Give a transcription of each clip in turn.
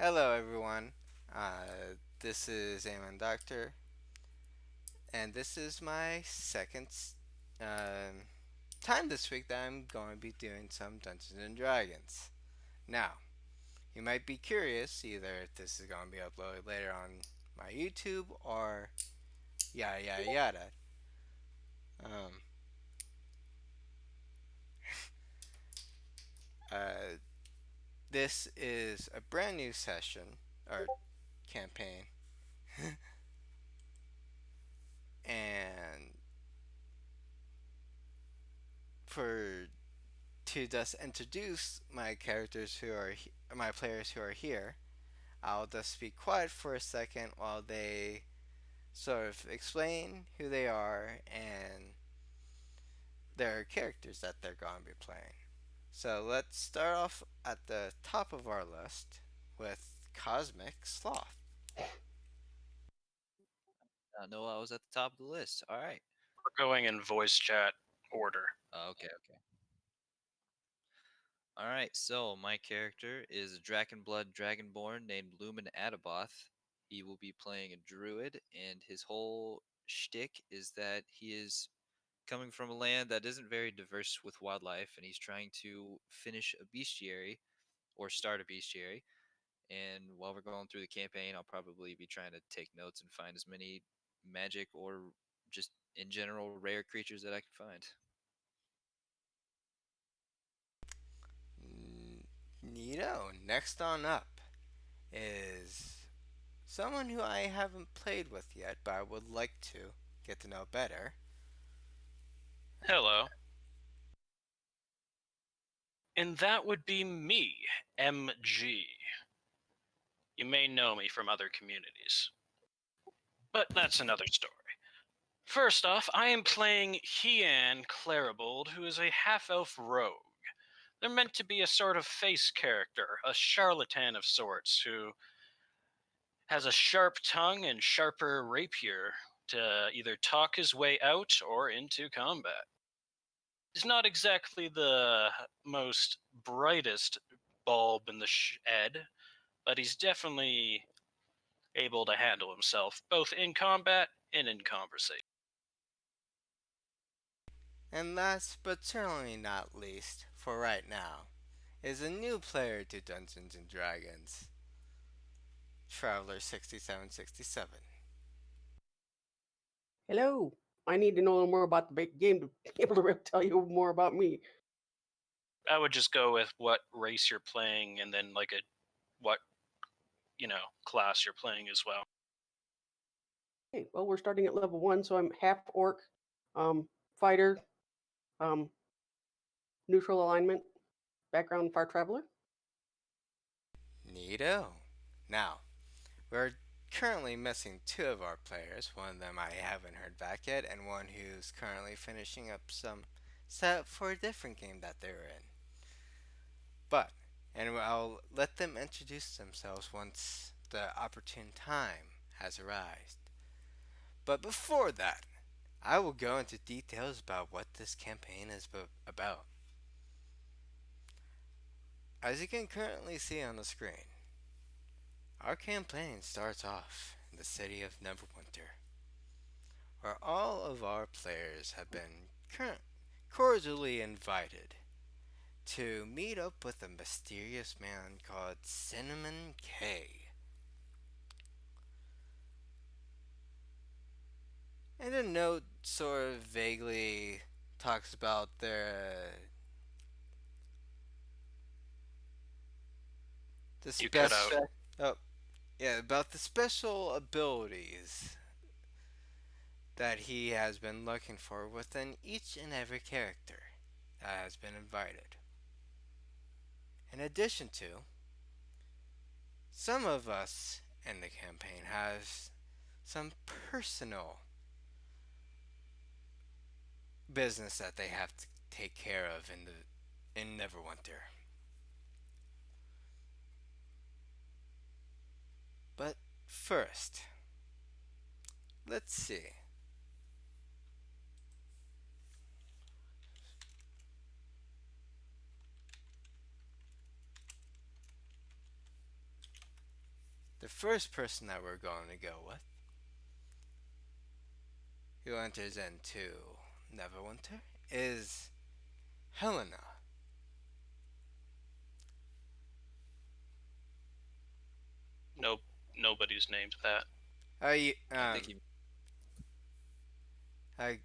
Hello, everyone. This is Amen Doctor, and this is my second um time this week that I'm going to be doing some Dungeons and Dragons. Now, you might be curious either if this is going to be uploaded later on my YouTube or yada yada yada. Um, uh, this is a brand new session or campaign, and for to just introduce my characters my players who are here, I'll just be quiet for a second while they sort of explain who they are and their characters that they're going to be playing. So let's start off at the top of our list with Cosmic Sloth. I know I was at the top of the list. All right. We're going in voice chat order. Okay. All right. So my character is a Drakenblood Dragonborn named Lumen Adaboth. He will be playing a druid, and his whole shtick is that he is coming from a land that isn't very diverse with wildlife, and he's trying to finish a bestiary or start a bestiary. And while we're going through the campaign, I'll probably be trying to take notes and find as many magic or just in general rare creatures that I can find. Neato. Next on up is someone who I haven't played with yet, but I would like to get to know better. Hello. And that would be me, MG. You may know me from other communities. But that's another story. First off, I am playing Hian Claribold, who is a half-elf rogue. They're meant to be a sort of face character, a charlatan of sorts, who has a sharp tongue and sharper rapier to either talk his way out or into combat. He's not exactly the most brightest bulb in the shed, but he's definitely able to handle himself, both in combat and in conversation. And last but certainly not least, for right now, is a new player to Dungeons and Dragons, Traveler 6767. Hello. I need to know a little more about the game to be able to tell you more about me. I would just go with what race you're playing and then what class you're playing as well. Okay, well, we're starting at level 1, so I'm half orc, fighter, um, neutral alignment, background far traveler. Neato. Now, we're currently missing two of our players. One of them I haven't heard back yet, and one who's currently finishing up some setup for a different game that they're in. But, and I'll let them introduce themselves once the opportune time has arrived. But before that, I will go into details about what this campaign is about. As you can currently see on the screen, our campaign starts off in the city of Neverwinter, where all of our players have been cordially invited to meet up with a mysterious man called Cinnamon K. And the note sort of vaguely talks about the You cut out. special about the special abilities that he has been looking for within each and every character that has been invited. In addition to, some of us in the campaign have some personal business that they have to take care of in Neverwinter. But first, let's see. The first person that we're going to go with, who enters into Neverwinter, is Helena. Nope, nobody's named that. Are you I think he I,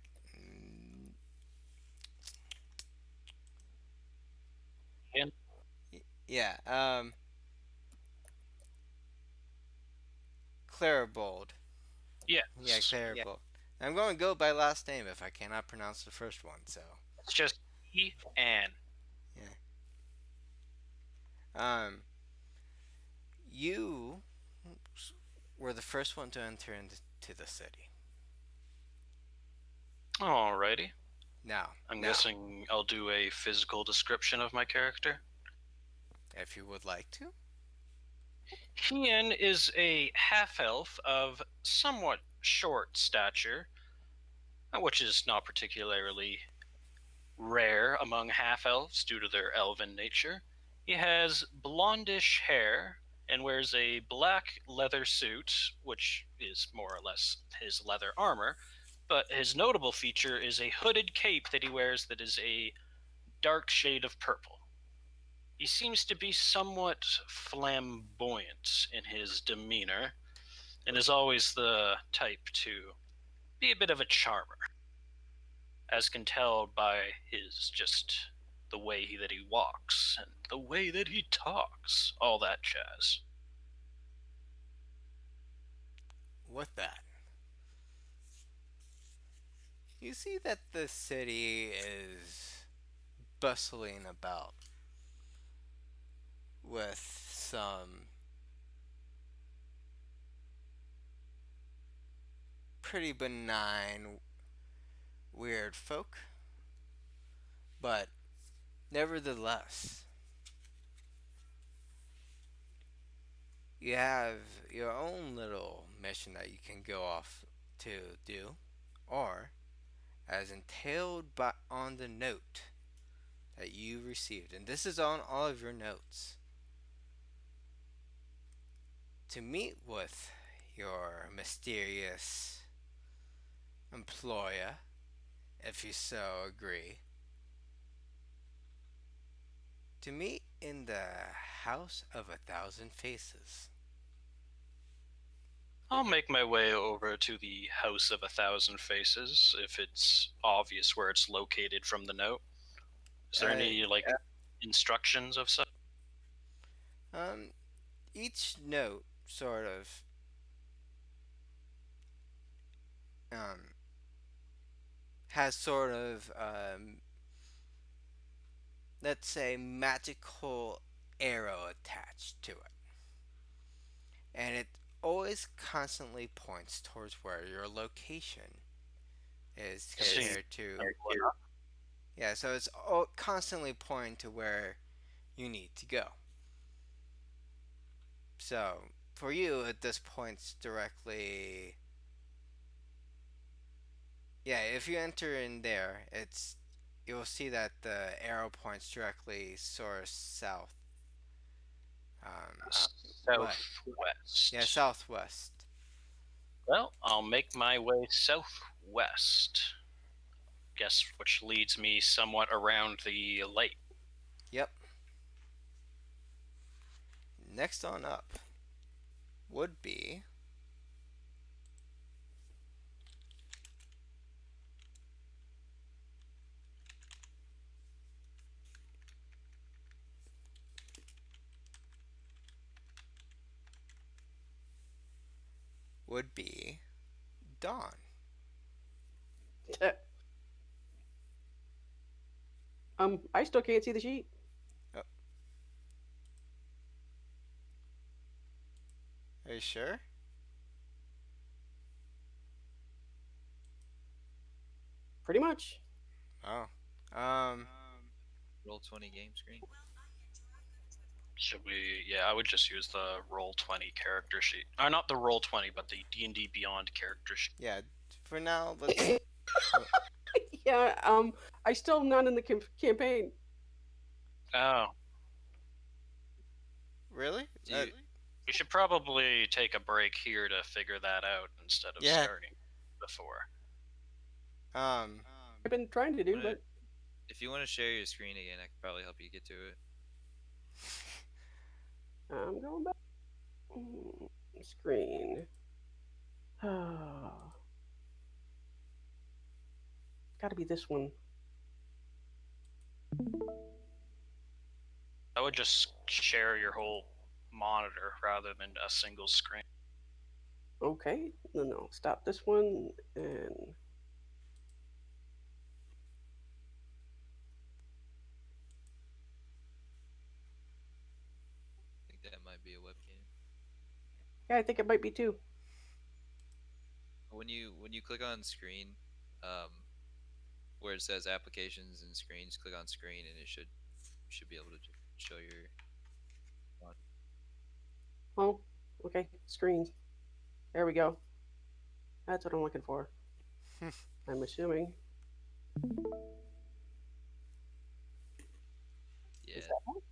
And yeah, Clarabold. Yeah, yes, Clarabold. I'm going to go by last name if I cannot pronounce the first one. So it's just Anne. yeah. Um, you were the first one to enter into the city. Alrighty. Now, I'm guessing I'll do a physical description of my character. if you would like to, Ian is a half elf of somewhat short stature, which is not particularly rare among half elves due to their elven nature. He has blondish hair and wears a black leather suit, which is more or less his leather armor. But his notable feature is a hooded cape that he wears that is a dark shade of purple. He seems to be somewhat flamboyant in his demeanor and is always the type to be a bit of a charmer, as can tell by his just the way that he walks and the way that he talks, all that jazz. with that, you see that the city is bustling about with some pretty benign, weird folk, but nevertheless, you have your own little mission that you can go off to do, or as entailed by on the note that you received, and this is on all of your notes, to meet with your mysterious employer, if you so agree, to meet in the House of a Thousand Faces. I'll make my way over to the House of a Thousand Faces if it's obvious where it's located from the note. Is there Uh, any instructions of such? um, each note sort of um, has sort of let's say magical arrow attached to it, and it always constantly points towards where your location is Seeing compared to, like, yeah, so it's constantly pointing to where you need to go. So for you, at this points directly. Yeah, if you enter in there, you'll see that the arrow points directly sort of south. What? Yeah, southwest. southwest. Well, I'll make my way southwest. Guess which leads me somewhat around the lake. Yep. Next on up would be would be Dawn. I still can't see the sheet. Oh, are you sure? Pretty much. Oh. roll 20 game screen. Should we? Yeah, I would just use the Roll20 character sheet. Or not the Roll20, but the D&D Beyond character sheet. Yeah. For now, let's. Yeah. I still am not in the campaign. Oh, Really? Do you, We should probably take a break here to figure that out instead of Yeah. starting before. Um. I've been trying to do, Wanna- but If you want to share your screen again, I could probably help you get to it. I'm going back. Screen. Got to be this one. I would just share your whole monitor rather than a single screen. Okay, no, stop this one and I think that might be a webcam. yeah, I think it might be too. When you click on screen, um, where it says applications and screens, click on screen, and it should be able to show your. Oh, okay, screens. There we go. That's what I'm looking for. I'm assuming. Is Yeah. that one?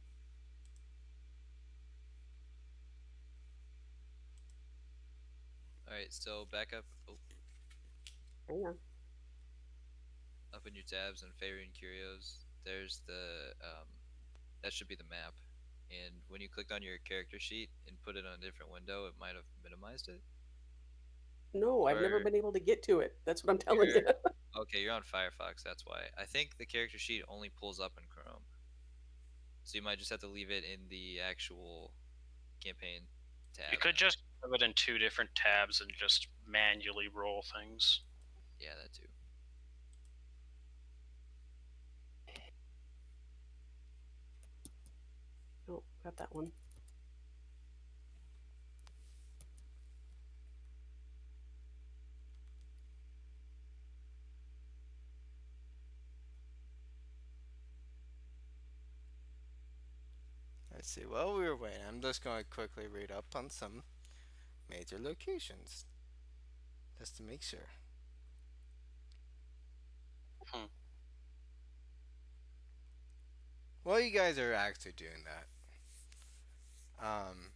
All right. So back up. Oh, Hang on. up in your tabs on Faerun Curios. There's the that should be the map. And when you clicked on your character sheet and put it on a different window, it might have minimized it. No, I've never Or been able to get to it. That's what I'm telling you're you. okay. You're on Firefox. That's why. I think the character sheet only pulls up in Chrome, so you might just have to leave it in the actual campaign You tab. could just have it in two different tabs and just manually roll things. Yeah, that too. Oh, got that one. Let's see. While we were waiting, I'm just going to quickly read up on some major locations just to make sure. Hmm. While you guys are actually doing that, um,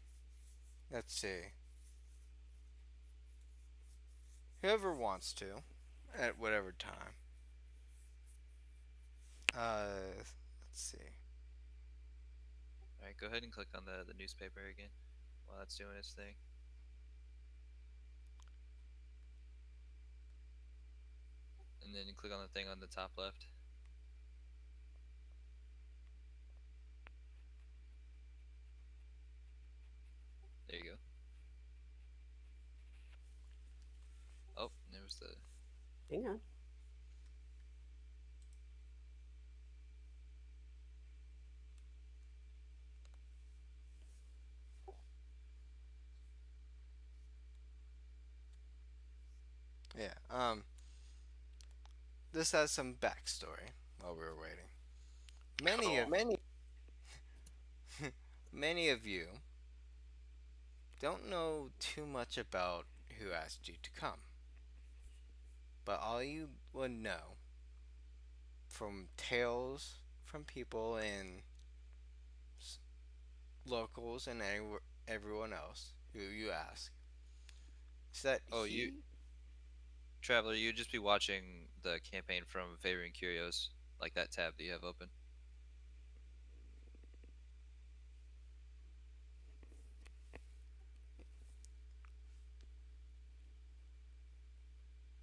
let's see. Whoever wants to, at whatever time. Let's see. All right, go ahead and click on the newspaper again while that's doing its thing. And then you click on the thing on the top left. There you go. Oh, there was the. Hang on. Yeah. This has some backstory while we were waiting. Many Cool. of many of you don't know too much about who asked you to come, but all you would know from tales from people and locals and everyone else who you ask is that Oh, you he. traveler, you'd just be watching the campaign from Faerun Curios, like that tab that you have open.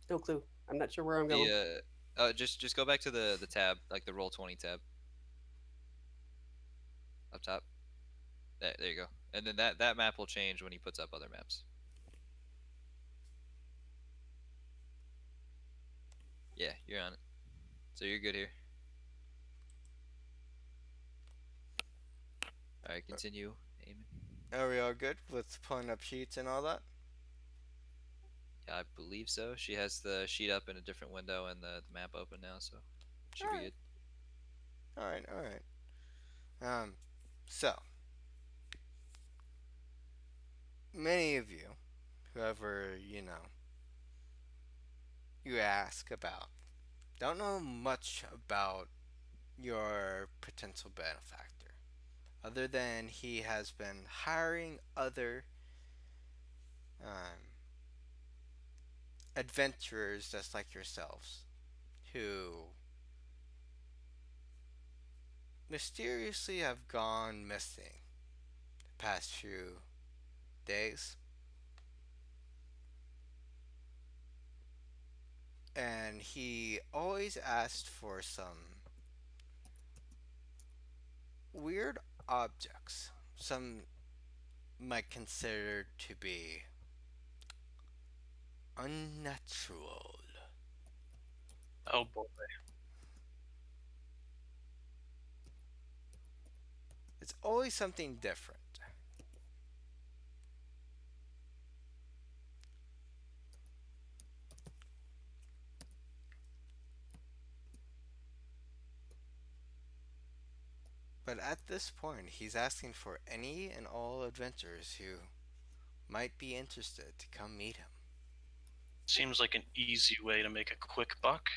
Still clue. I'm not sure where I'm going. Just go back to the tab, like the Roll 20 tab up top. There you go. And then that map will change when he puts up other maps. Yeah, you're on it. So you're good here. All right, continue aiming. Are we all good with pulling up sheets and all that? Yeah, I believe so. She has the sheet up in a different window and the map open now, so All should be right, good. all right, all right. So many of you, whoever you ask about, don't know much about your potential benefactor. other than he has been hiring other um, adventurers just like yourselves who mysteriously have gone missing the past few days. And he always asked for some weird objects. Some might consider to be unnatural. Oh boy. It's always something different. But at this point, he's asking for any and all adventurers who might be interested to come meet him. Seems like an easy way to make a quick buck.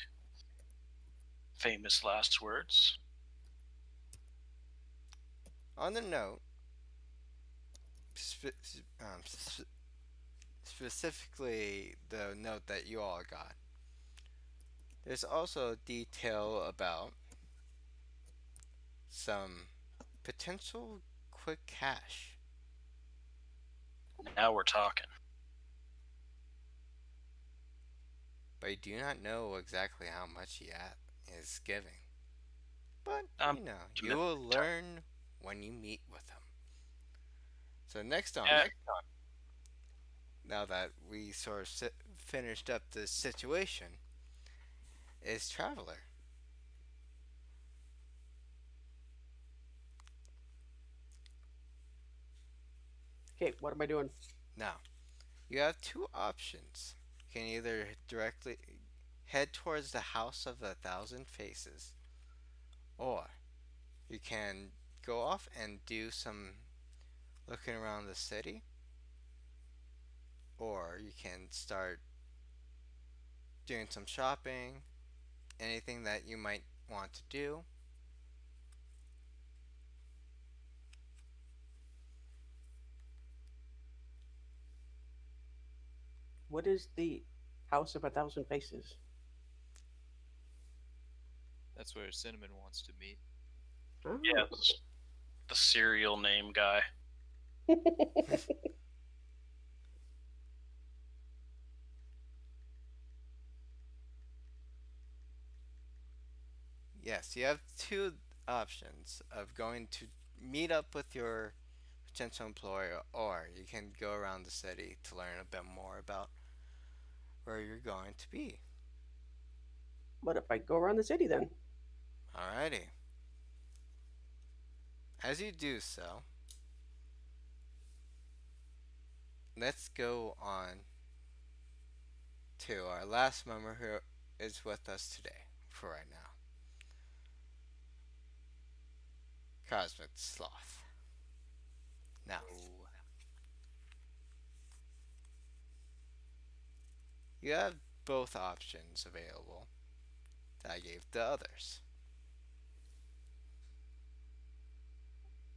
Famous last words. On the note, spe- um, specifically the note that you all got, there's also a detail about some potential quick cash, Now we're talking. but you do not know exactly how much he is giving. But, Um, you will learn when you meet with him. So, next on, yeah, now that we sort of finished up the situation, is Traveler. Okay, what am I doing? Now, you have two options. You can either directly head towards the House of a Thousand Faces, or you can go off and do some looking around the city, or you can start doing some shopping, anything that you might want to do. What is the House of a Thousand Faces? That's where Cinnamon wants to meet. Oh. yes, the serial name guy. Yes, you have two options of going to meet up with your potential employer, or you can go around the city to learn a bit more about where you're going to be. What if I go around the city then? Alrighty. As you do so, let's go on to our last member who is with us today for right now, Cosmic Sloth. Now, Oh, you have both options available that I gave the others.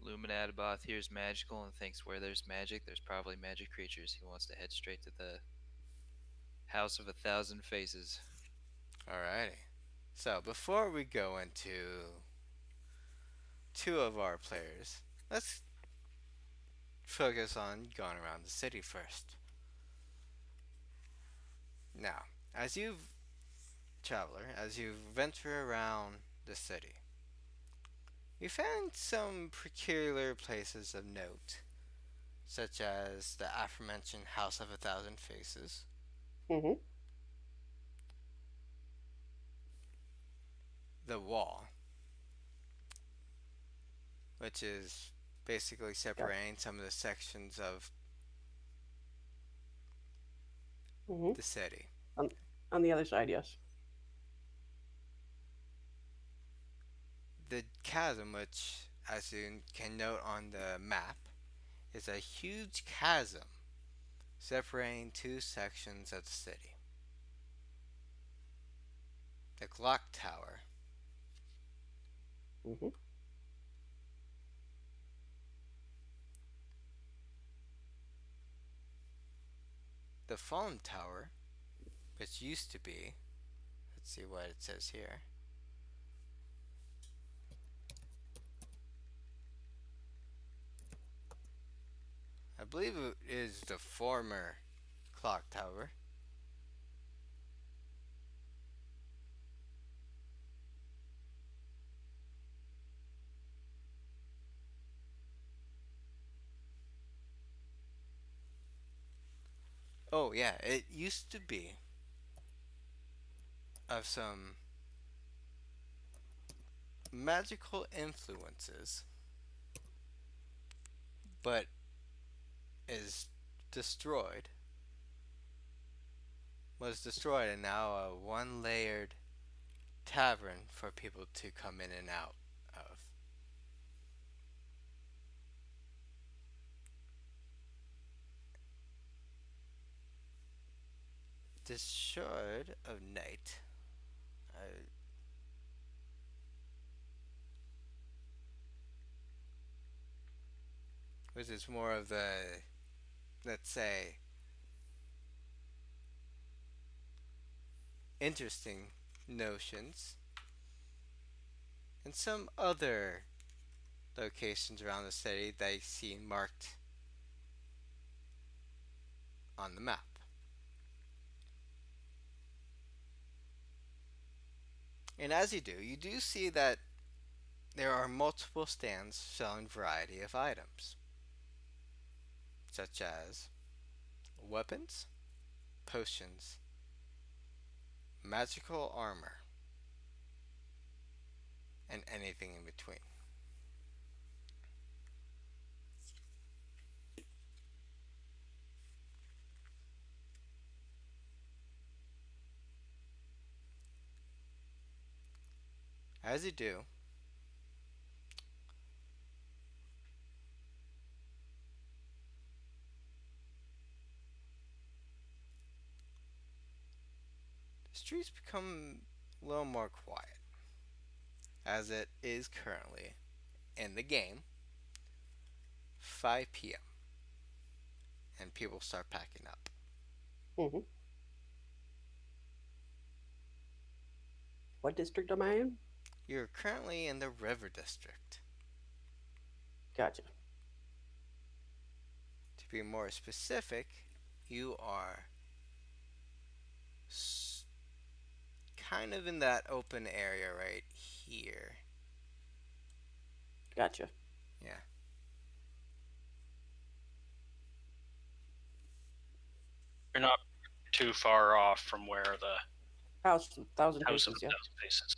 Luminadaboth here's magical and thinks where there's magic, there's probably magic creatures. He wants to head straight to the House of a Thousand Faces. Alrighty. So, before we go into two of our players, let's focus on going around the city first. Now, as you venture around the city, you find some peculiar places of note, such as the aforementioned House of a Thousand Faces, Mm-hmm. the wall, which is basically Got. separating some of the sections of Mm-hmm. the city, On, on the other side, yes. the chasm, which, as you can note on the map, is a huge chasm separating two sections of the city. The clock tower, Mm-hmm. the Fallen Tower, which used to be, let's see what it says here. I believe it is the former clock tower. Oh, yeah, it used to be of some magical influences, but is destroyed. Was destroyed and now a one layered tavern for people to come in and out of. Destroyed of night. Uh, which is more of the, let's say, interesting notions, and some other locations around the city that you see marked on the map. And as you do see that there are multiple stands selling variety of items, such as weapons, potions, magical armor, and anything in between. As you do, the streets become a little more quiet, as it is currently in the game 5 p.m. and people start packing up. Hmm. What district am I in? You're currently in the River District. Gotcha. To be more specific, you are s- kind of in that open area right here. Gotcha. Yeah. You're not too far off from where the House of Thousand House of Faces, a yeah. Thousand Faces.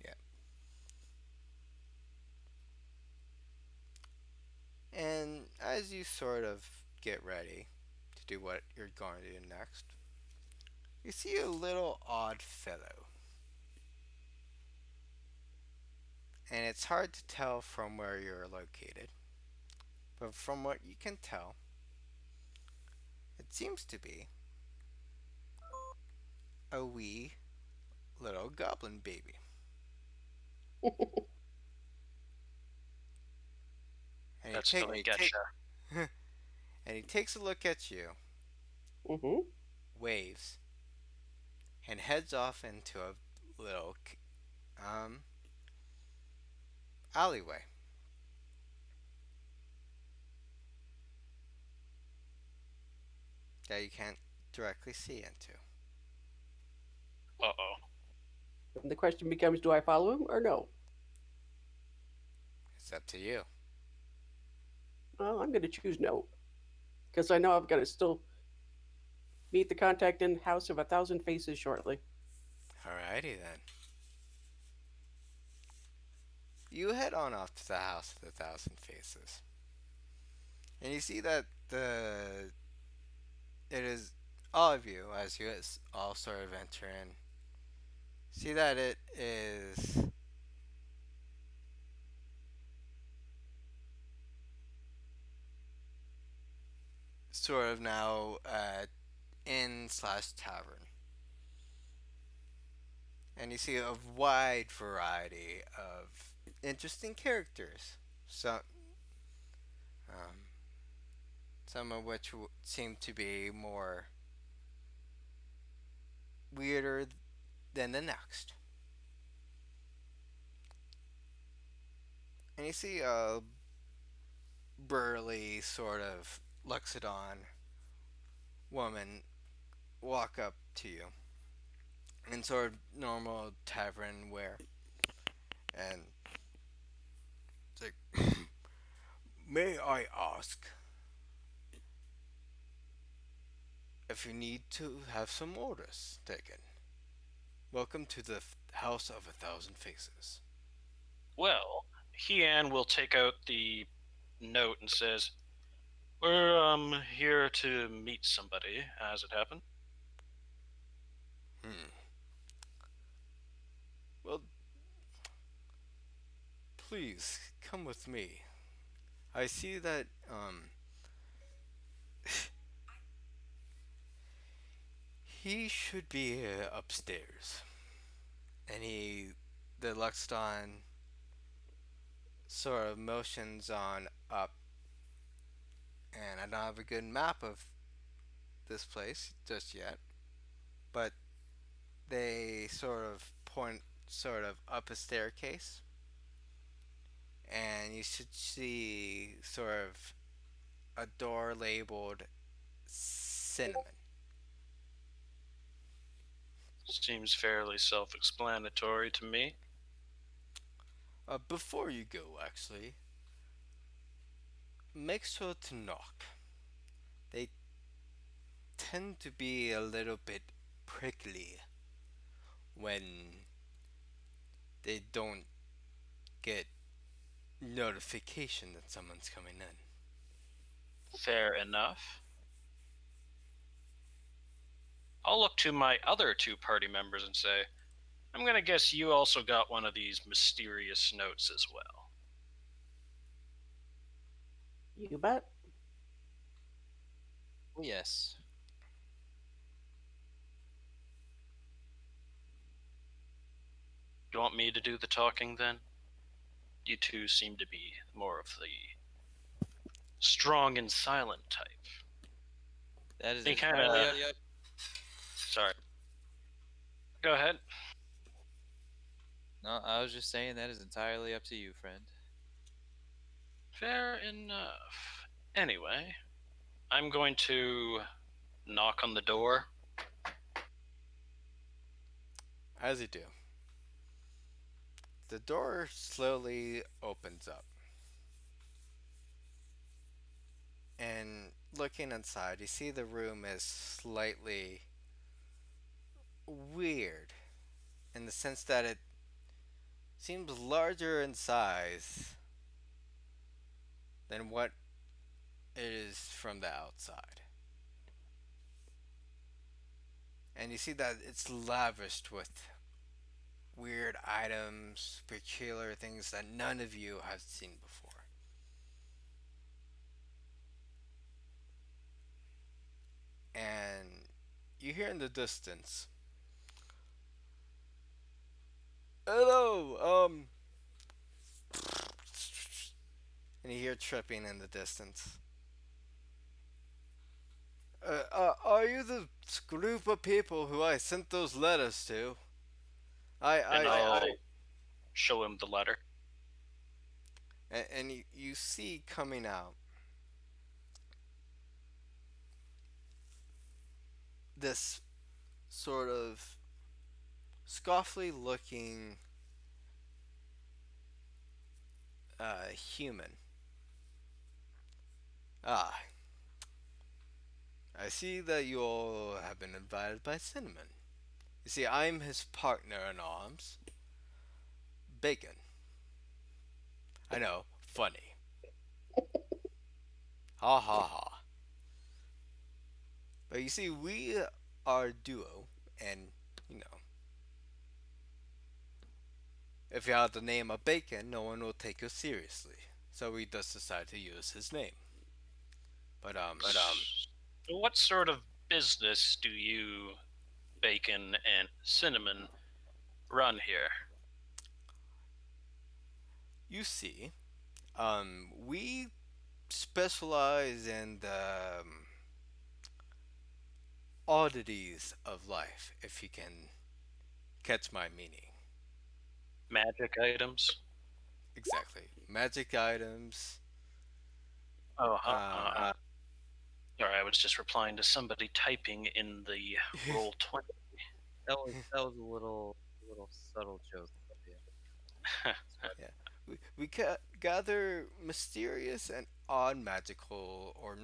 Yeah. And as you sort of get ready to do what you're going to do next, you see a little odd fellow. And it's hard to tell from where you're located. But from what you can tell, it seems to be a wee little goblin baby. And he That's take gonna get you. and he takes a look at you, Hmm. waves, and heads off into a little alleyway. That you can't directly see into. Uh-oh. And the question becomes, do I follow him or no? It's up to you. Well, I'm going to choose no, because I know I've got to still meet the contact in House of a Thousand Faces shortly. Alrighty then. You head on off to the House of the Thousand Faces. And you see that it is all of you, as you all sort of enter in, see that it is sort of now inn slash tavern. And you see a wide variety of interesting characters. Some, um, some of which seem to be more weirder than the next. And you see a burly sort of Luxodon woman walk up to you in sort of normal tavern wear, and it's like, "May I ask if you need to have some orders taken? Welcome to the House of a Thousand Faces." Well, Heian will take out the note and says, "We're here to meet somebody, as it happened." Hmm. Well, please come with me. I see that he should be upstairs, and the Luxton sort of motions on up, and I don't have a good map of this place just yet, but they sort of point sort of up a staircase, and you should see sort of a door labeled cinnamon. Seems fairly self-explanatory to me. Before you go, actually, make sure to knock. They tend to be a little bit prickly when they don't get notification that someone's coming in. Fair enough. I'll look to my other two party members and say, I'm gonna guess you also got one of these mysterious notes as well. You bet. Yes. You want me to do the talking then? You two seem to be more of the strong and silent type. That is He entirely kinda. up. Sorry. Go ahead. No, I was just saying that is entirely up to you, friend. Fair enough. Anyway, I'm going to knock on the door. As you do, the door slowly opens up. And looking inside, you see the room is slightly weird in the sense that it seems larger in size than what it is from the outside. And you see that it's lavished with weird items, peculiar things that none of you have seen before. And you hear in the distance, "Hello, and you hear tripping in the distance. Are you the group of people who I sent those letters to? And I'll I show him the letter. and you see coming out this sort of scoffly looking human. Ah, I see that you all have been invited by Cinnamon. You see, I'm his partner in arms, Bacon. I know, funny. Ha ha ha. But you see, we are a duo, and you know, if you have the name of Bacon, no one will take you seriously. So we just decided to use his name. But So what sort of business do you, Bacon and Cinnamon, run here? you see, we specialize in the oddities of life, if you can catch my meaning. Magic items. Exactly. Magic items. Oh, Uh, sorry, I was just replying to somebody typing in the roll 20. That was a little subtle joke. Yeah. yeah. We gather mysterious and odd magical or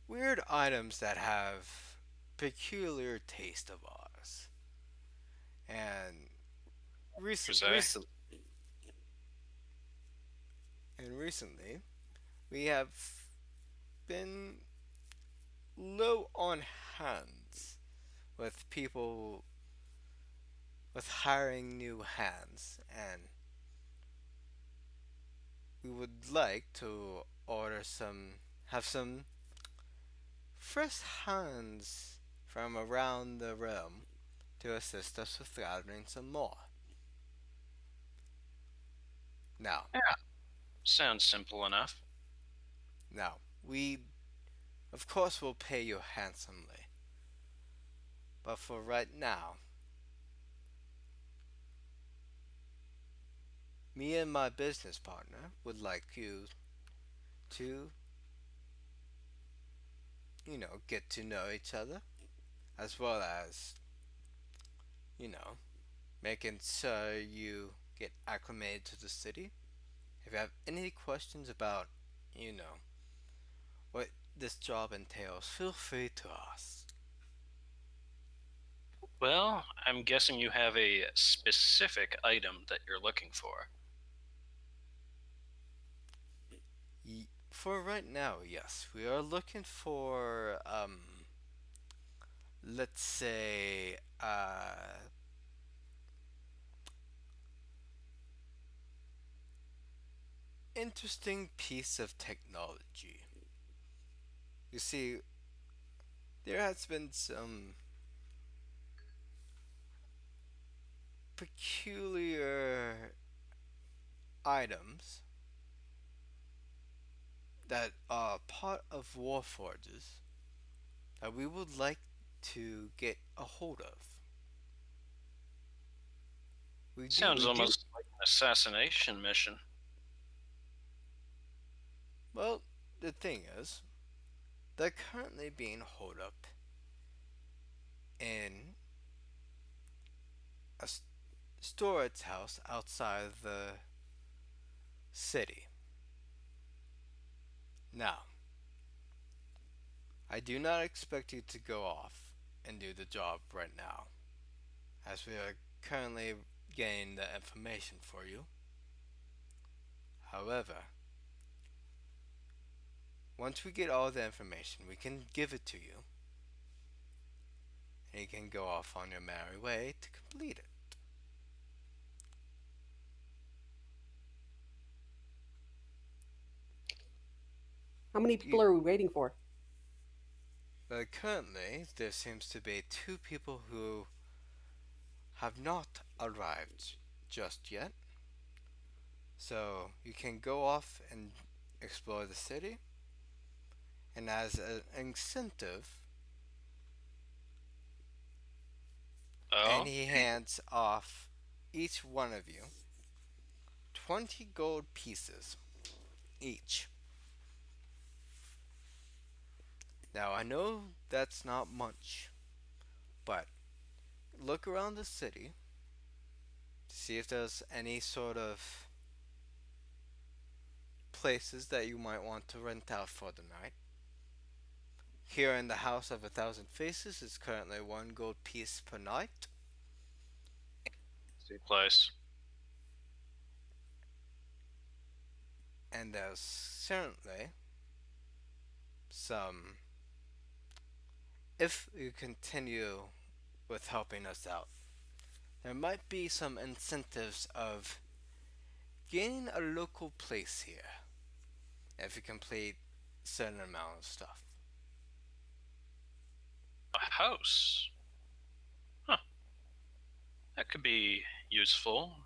weird items that have peculiar taste of ours. And You say? recently, recently, we have been low on hands with people with hiring new hands, and we would like to have some fresh hands from around the realm to assist us with gathering some more. Now, Yeah, sounds simple enough. we of course will pay you handsomely, but for right now, me and my business partner would like you to, get to know each other, as well as, you know, making sure you get acclimated to the city. If you have any questions about, you know, what this job entails, feel free to ask. Well, I'm guessing you have a specific item that you're looking for. For right now, yes, we are looking for, let's say, interesting piece of technology. You see, there has been some peculiar items that are part of Warforges that we would like to get a hold of. Sounds We do. almost like an assassination mission. Well, the thing is, they're currently being holed up in a storage house outside of the city. Now, I do not expect you to go off and do the job right now, as we are currently getting the information for you. However, once we get all the information, we can give it to you, and you can go off on your merry way to complete it. How many You, people are we waiting for? but currently, there seems to be two people who have not arrived just yet. So you can go off and explore the city, and as an incentive, Oh, and he hands off each one of you 20 gold pieces each. Now, I know that's not much, but look around the city to see if there's any sort of places that you might want to rent out for the night. Here in the House of a Thousand Faces is currently one gold piece per night, see place. and there's certainly some. If you continue with helping us out, there might be some incentives of gaining a local place here if you complete certain amount of stuff. A house. Huh. That could be useful.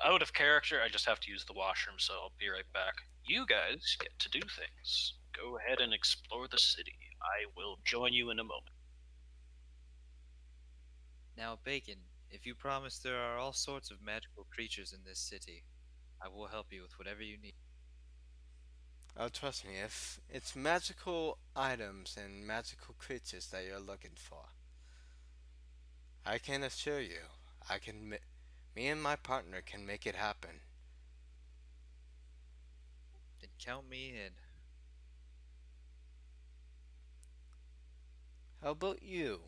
Out of character, I just have to use the washroom, so I'll be right back. You guys get to do things. Go ahead and explore the city. I will join you in a moment. Now, Bacon, if you promise there are all sorts of magical creatures in this city, I will help you with whatever you need. Oh, trust me, if it's magical items and magical creatures that you're looking for, I can assure you, me and my partner can make it happen. Then count me in. How about you?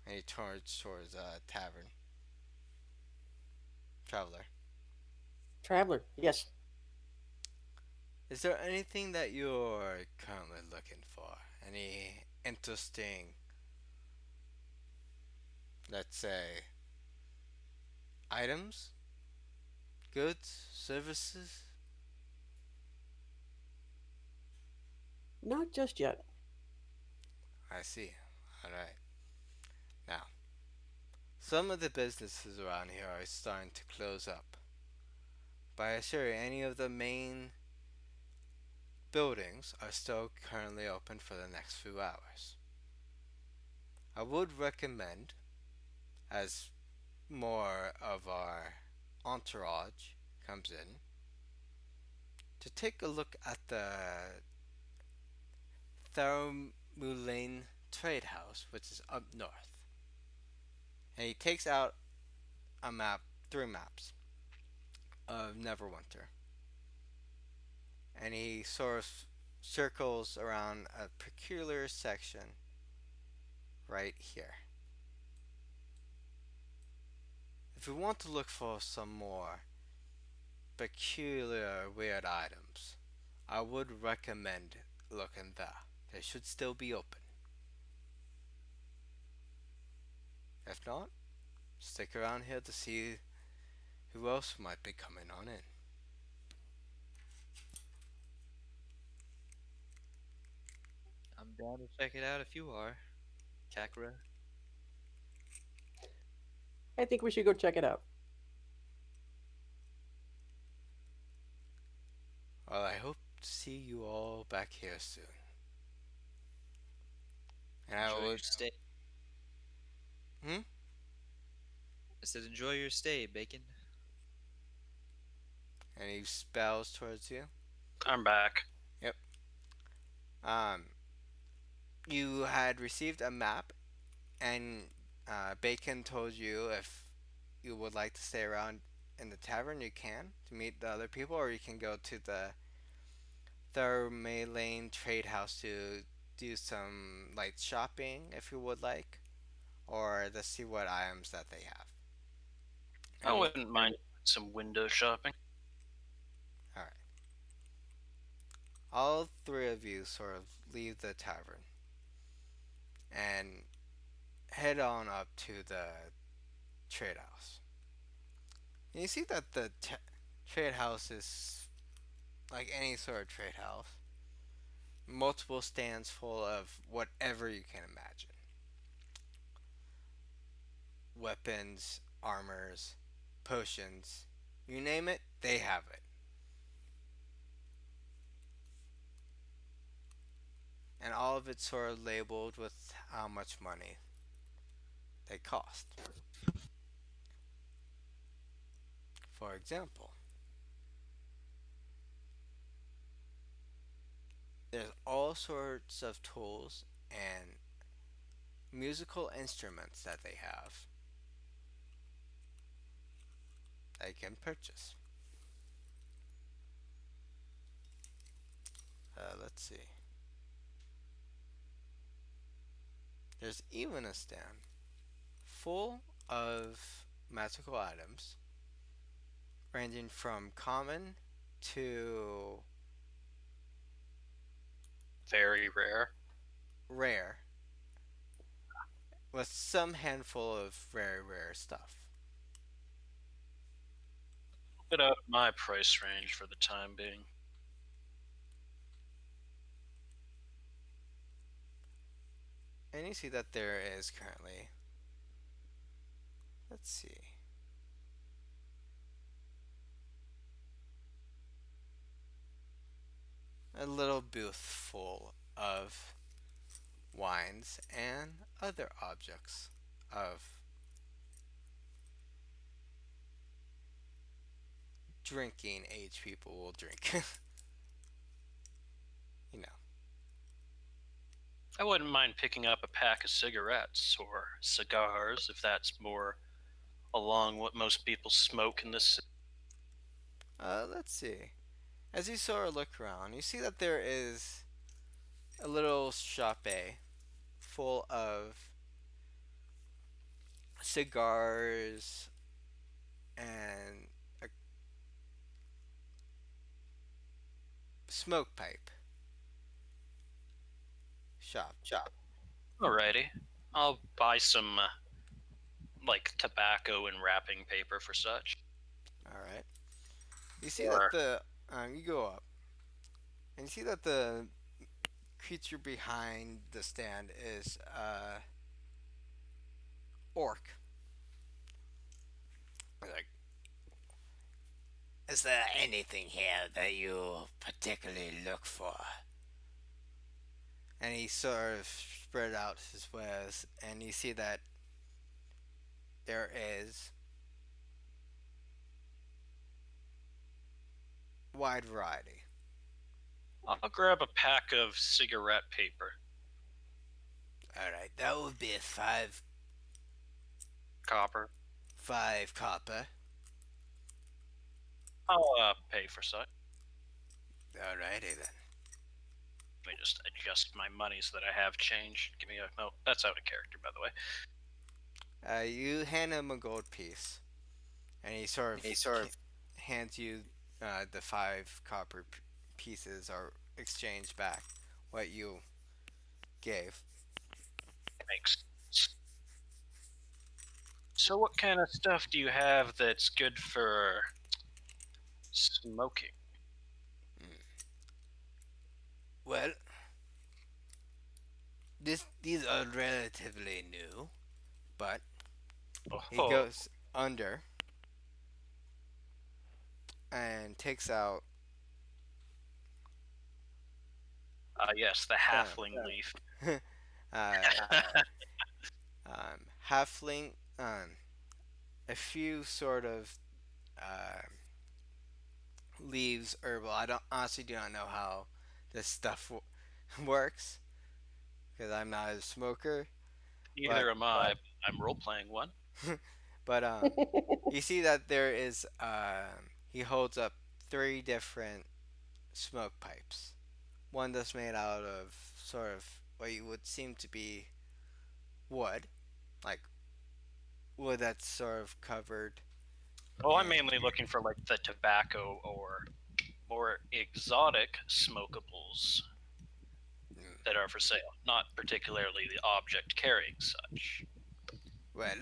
And he turns towards tavern traveler. Traveler, yes. Is there anything that you're currently looking for? Any interesting, let's say, items, goods, services? Not just yet. I see. All right. Now, some of the businesses around here are starting to close up. But I assure you, any of the main buildings are still currently open for the next few hours. I would recommend, as more of our entourage comes in, to take a look at the Thermulane Trade House, which is up north. And he takes out a map, three maps of Neverwinter, and he sort of circles around a peculiar section right here. If we want to look for some more peculiar weird items, I would recommend looking there. They should still be open. If not, stick around here to see who else might be coming on in. I'm down to check it out if you are, Kakra. I think we should go check it out. Well, I hope to see you all back here soon. And I Enjoy your would. stay. Hmm? I said, enjoy your stay, Bacon. And he spells towards you. I'm back. Yep. Um, you had received a map, and Bacon told you if you would like to stay around in the tavern, you can to meet the other people, or you can go to the Thermalane Trade House to do some light shopping if you would like, or to see what items that they have. I And wouldn't mind some window shopping. all right, all three of you sort of leave the tavern and head on up to the trade house. And you see that the trade house is like any sort of trade house, multiple stands full of whatever you can imagine: weapons, armors, potions, you name it, they have it. And all of it's sort of labeled with how much money they cost. For example, there's all sorts of tools and musical instruments that they have that you can purchase. Let's see. There's even a stand full of magical items ranging from common to Very rare. rare, with some handful of very rare stuff. Bit out of my price range for the time being. And you see that there is currently, let's see, a little booth full of wines, and other objects of drinking age people will drink. you know. I wouldn't mind picking up a pack of cigarettes or cigars if that's more along what most people smoke in this. Let's see. As you sort of look around, you see that there is a little shop full of cigars and a smoke pipe shop. Alrighty, I'll buy some like tobacco and wrapping paper for such. All right. You see that Or you go up and you see that the creature behind the stand is orc. Like, is there anything here that you particularly look for? And he sort of spread out his wares, and you see that there is wide variety. I'll grab a pack of cigarette paper. All right, that would be Copper. five copper. I'll pay for such. Alrighty then. Let me just adjust my money so that I have change. Give me a no. That's out of character, by the way. You hand him a gold piece, and he sort of hands you the five copper pieces are exchanged back what you gave. Makes sense. So, what kind of stuff do you have that's good for smoking? Well, these are relatively new, but he Oh, goes under and takes out yes, the halfling leaf. uh, halfling, a few sort of uh, leaves herbal. I don't honestly do not know how this stuff works because I'm not a smoker. Neither am I. I'm role playing one. But you see that there is he holds up three different smoke pipes. One that's made out of sort of what you would seem to be wood, like wood that's sort of covered. Oh, I'm And mainly looking for like the tobacco or more exotic smokables mm, that are for sale, not particularly the object carrying such. well,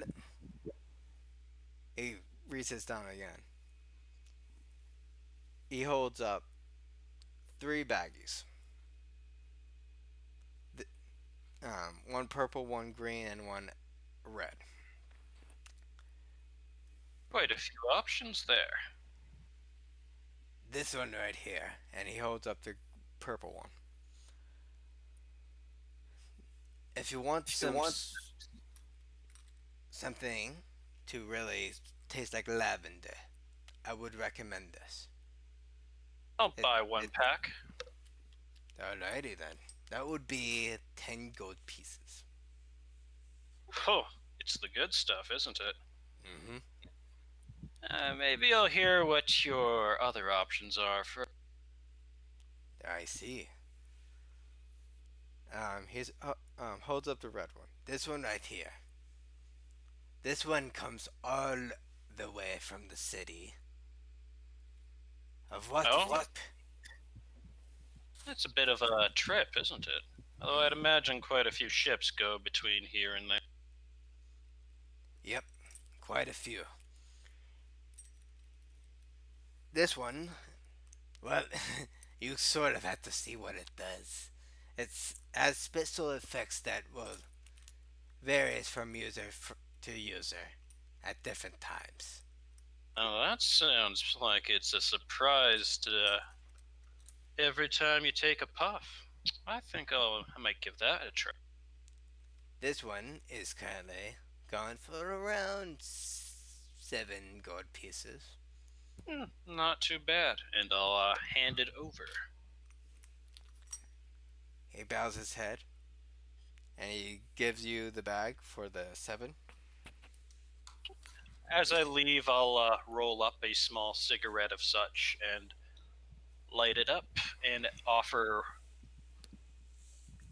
he reaches down again. He holds up three baggies. One purple, one green, and one red. Quite a few options there. This one right here, and he holds up the purple one. If you want something to really taste like lavender, I would recommend this. I'll It, buy one pack. alrighty then. That would be 10 gold pieces. Oh, it's the good stuff, isn't it? Mm-hmm. Maybe I'll hear what your other options are for. I see. He's holds up the red one. This one right here. This one comes all the way from the city of what? Oh, it's a bit of a trip, isn't it? Although I'd imagine quite a few ships go between here and there. Yep, quite a few. This one, well, you sort of have to see what it does. It's has special effects that will varies from user to user at different times. Oh, that sounds like it's a surprise to every time you take a puff. I might give that a try. This one is currently going for around 7 gold pieces. Not too bad. And I'll hand it over. He bows his head and he gives you the bag for the 7. As I leave, I'll roll up a small cigarette of such and light it up and offer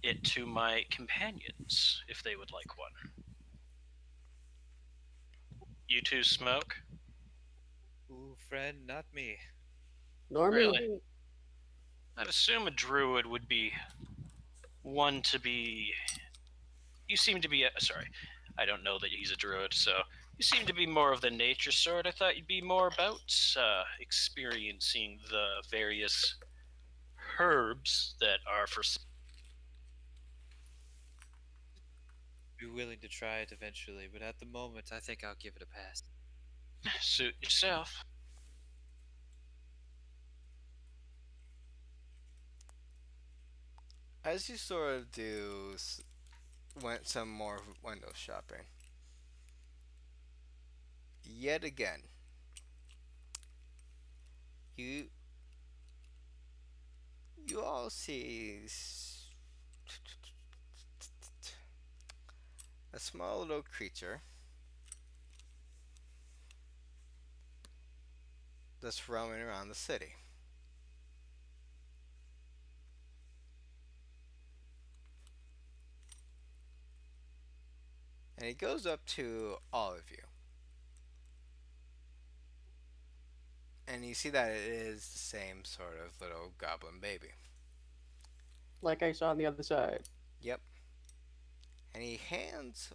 it to my companions if they would like one. You two smoke? Ooh, friend, not me. Normie. Really? I'd assume a druid would be one to be. You seem to be. Sorry, I don't know that he's a druid, so you seem to be more of the nature sort. I thought you'd be more about experiencing the various herbs that are for Be willing to try it eventually, but at the moment, I think I'll give it a pass. suit yourself. As you sort of do went some more window shopping, yet again, you you all see a small little creature that's roaming around the city. And he goes up to all of you. And you see that it is the same sort of little goblin baby. Like I saw on the other side. Yep. And he hands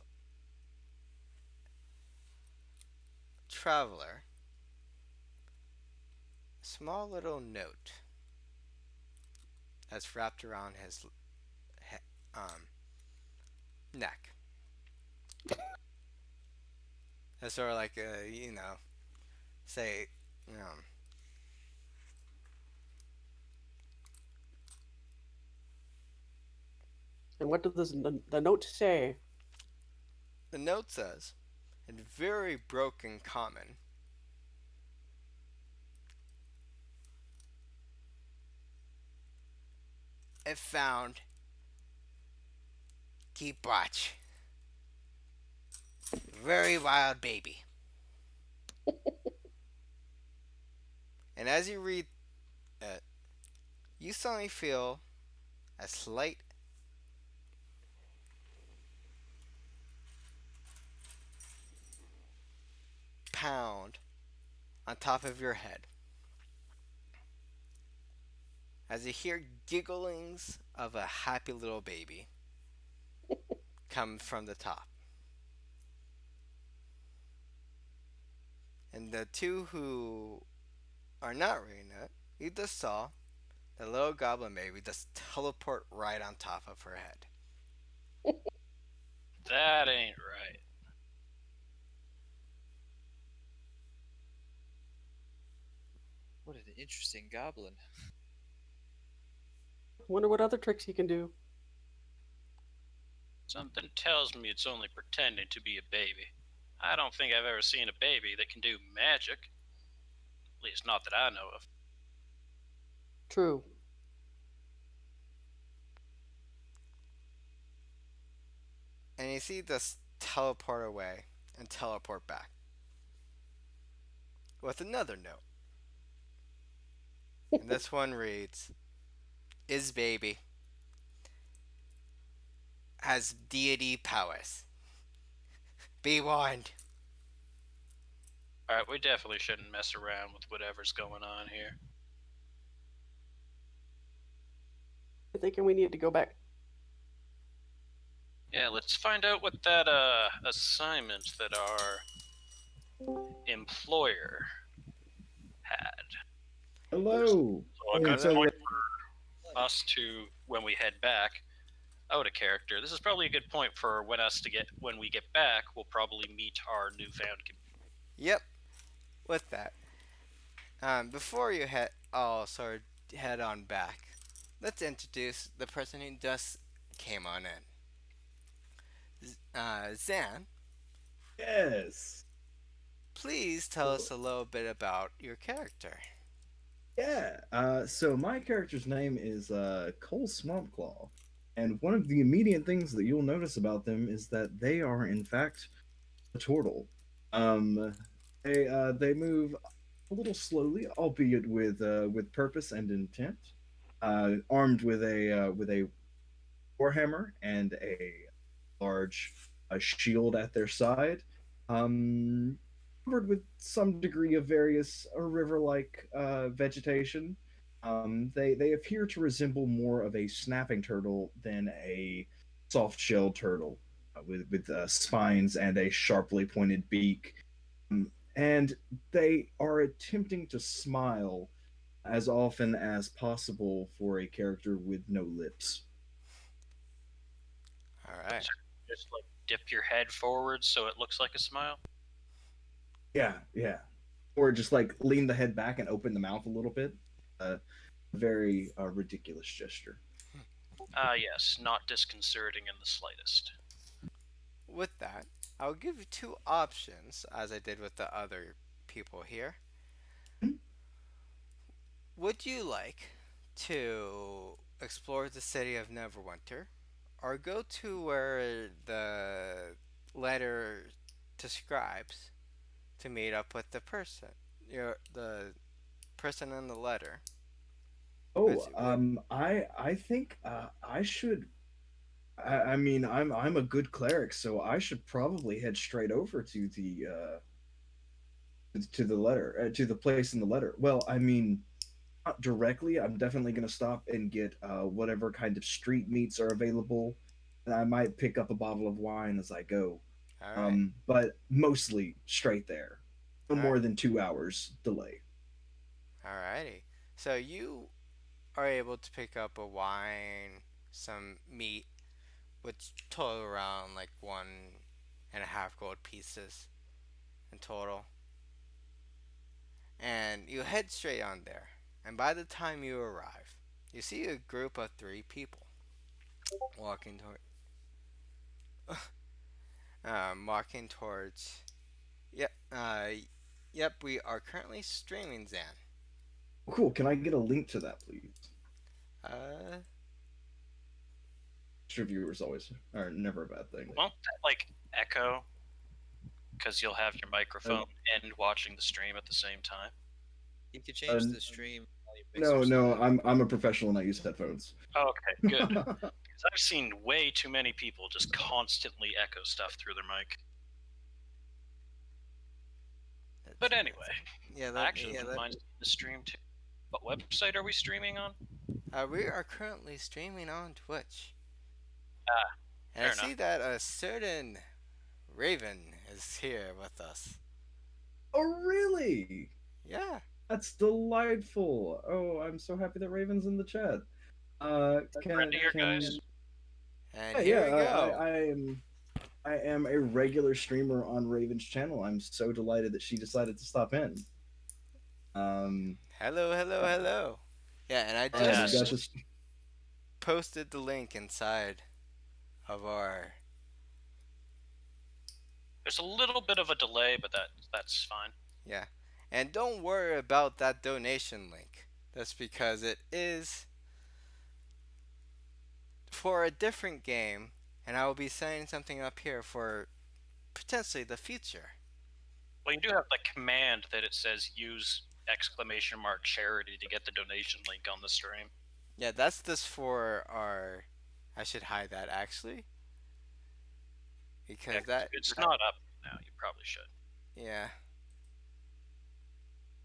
Traveler a small little note that's wrapped around his um, neck. That's sort of like say, And what does the note say? the note says, in very broken common, if found, keep watch. Very wild baby. And as you read it, you suddenly feel a slight pound on top of your head as you hear gigglings of a happy little baby come from the top. And the two who are not reading it, you just saw the little goblin baby just teleport right on top of her head. That ain't right. What an interesting goblin. Wonder what other tricks he can do. Something tells me it's only pretending to be a baby. I don't think I've ever seen a baby that can do magic. At least not that I know of. True. And you see this teleport away and teleport back with another note. And this one reads, is baby has deity powers. Be warned. Alright, we definitely shouldn't mess around with whatever's going on here. I'm thinking we need to go back. Yeah, let's find out what that assignment that our employer had. Hello. So a Oh, good so point for us to when we head back out of character. This is probably a good point for when we get back. We'll probably meet our newfound. Yep, with that. Before you all sort of head on back, let's introduce the person who just came on in. Zan, Yes. please tell us a little bit about your character. Yeah. So my character's name is Cole Swampclaw, and one of the immediate things that you'll notice about them is that they are in fact a turtle. Um, they move a little slowly, albeit with purpose and intent. Armed with a warhammer and a large shield at their side, um, covered with some degree of various river-like vegetation. They appear to resemble more of a snapping turtle than a soft-shelled turtle, with spines and a sharply pointed beak. And they are attempting to smile as often as possible for a character with no lips. All right. Just like dip your head forward so it looks like a smile. Yeah, yeah. Or just like lean the head back and open the mouth a little bit. Very ridiculous gesture. Ah, yes, not disconcerting in the slightest. With that, I'll give you two options, as I did with the other people here. Would you like to explore the city of Neverwinter, or go to where the letter describes to meet up with the person, the person in the letter? Oh, Would I think I should. I mean, I'm a good cleric, so I should probably head straight over to the letter to the place in the letter. Well, I mean, not directly. I'm definitely gonna stop and get whatever kind of street meats are available, and I might pick up a bottle of wine as I go. all right, But mostly straight there. No all right, more than 2 hours delay. all righty. So you are able to pick up a wine, some meat, which total around like 1.5 gold pieces in total. And you head straight on there. And by the time you arrive, you see a group of three people walking toward, walking towards. Yep, yep. We are currently streaming Zan. Cool. Can I get a link to that, please? Uh, Extra viewers always are never a bad thing. Won't that like echo? Because you'll have your microphone and watching the stream at the same time. You could change the stream volume No, mixer so no, that I'm a professional and I use headphones. Okay, good. Because I've seen way too many people just constantly echo stuff through their mic. But anyway, yeah, I actually wouldn't mind seeing the stream too. What website are we streaming on? we are currently streaming on Twitch. Ah, And I fair see enough. that a certain Raven is here with us. Oh, really? Yeah. That's delightful. Oh, I'm so happy that Raven's in the chat. Friend of your guys. And Yeah, here yeah, we go. I am a regular streamer on Raven's channel. I'm so delighted that she decided to stop in. Hello, hello, hello. Yeah, and I We got just this. posted the link inside of our. There's a little bit of a delay, but that's fine. Yeah. And don't worry about that donation link. That's because it is for a different game, and I will be setting something up here for potentially the future. Well, you do have the command that it says use exclamation mark charity to get the donation link on the stream. Yeah, that's just for our. I should hide that actually. Because Yeah, that. it's not up now. You probably should. Yeah.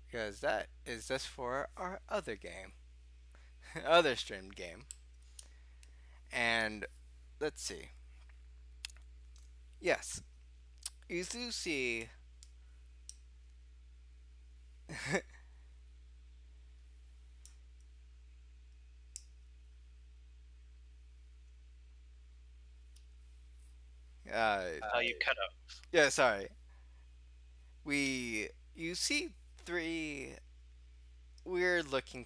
Because that is just for our other game. Other streamed game. And let's see. Yes. You do see. You cut out. Yeah, sorry. You see three weird looking,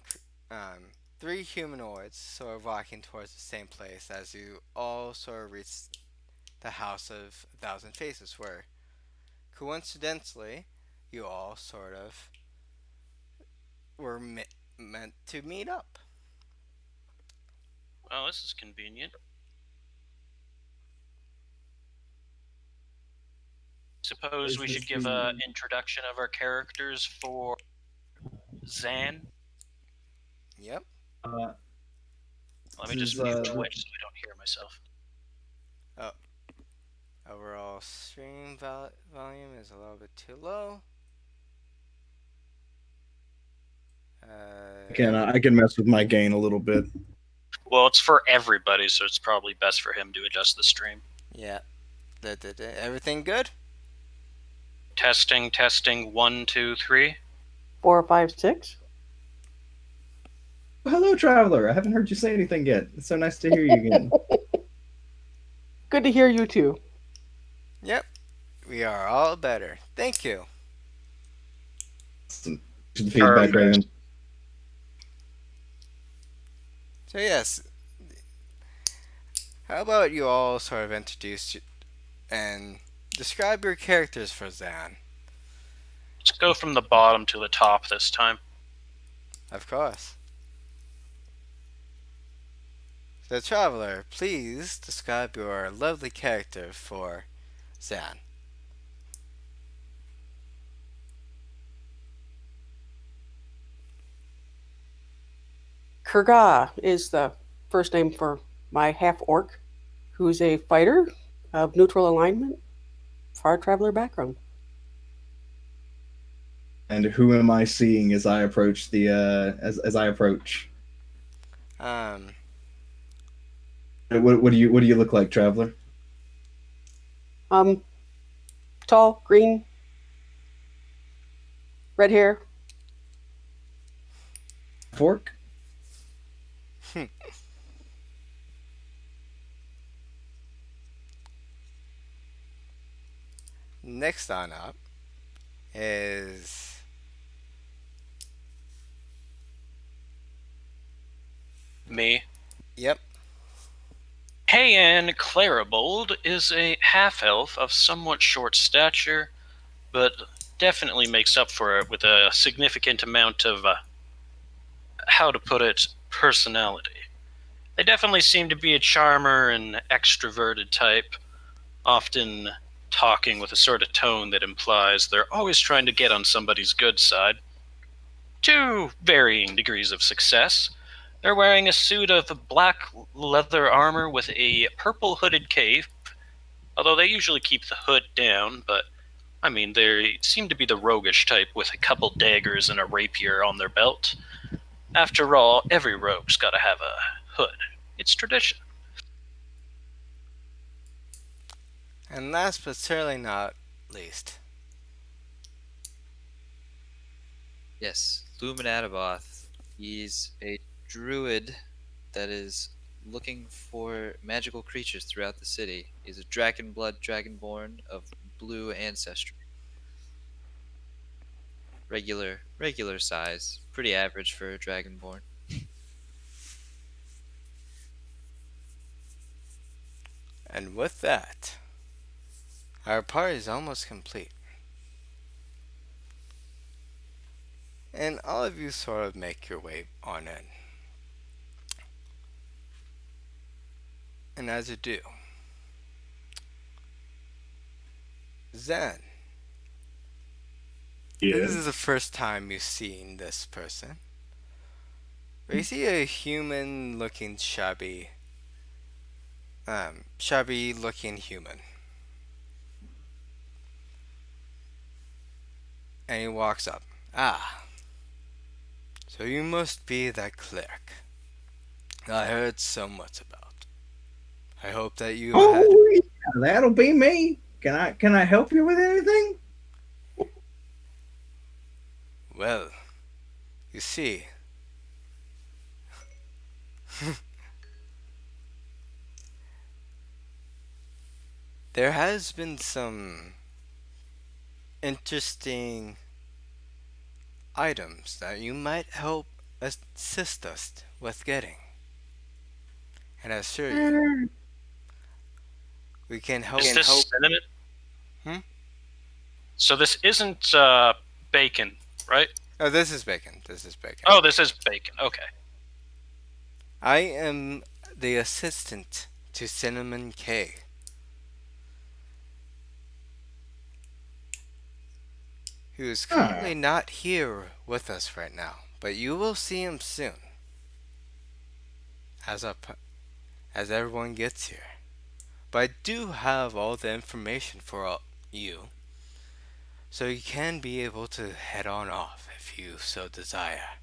three humanoids sort of walking towards the same place as you all sort of reach the House of a Thousand Faces, where coincidentally you all sort of were meant to meet up. Well, this is convenient. Suppose Is we should this give a the introduction of our characters for Zan. Yep. uh Let this me just is mute Twitch so I don't hear myself. Oh, overall stream volume is a little bit too low. Yep. I can mess with my gain a little bit. Well, it's for everybody, so it's probably best for him to adjust the stream. Yeah. Everything good? Testing, testing, 1, 2, 3. 4, 5, 6. Hello, traveler. I haven't heard you say anything yet. It's so nice to hear you again. Good to hear you too. Yep. We are all better. Thank you. Some feedback, Raven. So yes, how about you all sort of introduce and describe your characters for Zan? Let's go from the bottom to the top this time. Of course. So traveler, please describe your lovely character for Zan. Kurga is the first name for my half orc, who's a fighter of neutral alignment, far traveler background. And who am I seeing as I approach the as I approach? Um, What do you look like, traveler? Um, tall, green, red hair. Fork? next on up is Me. yep. Heian Claribold is a half-elf of somewhat short stature, but definitely makes up for it with a significant amount of, how to put it, personality. They definitely seem to be a charmer and extroverted type, often talking with a sort of tone that implies they're always trying to get on somebody's good side. To varying degrees of success. They're wearing a suit of black leather armor with a purple hooded cape, although they usually keep the hood down, but I mean, they seem to be the roguish type with a couple daggers and a rapier on their belt. After all, every rogue's gotta have a hood. It's tradition. And last but certainly not least, Yes, Lumen Adaboth. He's a druid that is looking for magical creatures throughout the city. He's a dragon blood dragonborn of blue ancestry. Regular size, pretty average for a dragonborn. and with that, our party is almost complete. And all of you sort of make your way on in. And as you do, Zen, this is the first time you've seen this person. But you see a human looking shabby looking human. And he walks up. Ah, so you must be that cleric I heard so much about. I hope that you had. Oh, yeah, that'll be me. Can I help you with anything? Well, you see, there has been some interesting items that you might help assist us with getting. And I assure you, We can help. Is this cinnamon? Hmm? So this isn't bacon, right? Oh, this is bacon. This is bacon. Oh, this is bacon. Okay. I am the assistant to Cinnamon K. Who is currently not here with us right now, but you will see him soon. As as everyone gets here. But I do have all the information for you, so you can be able to head on off if you so desire.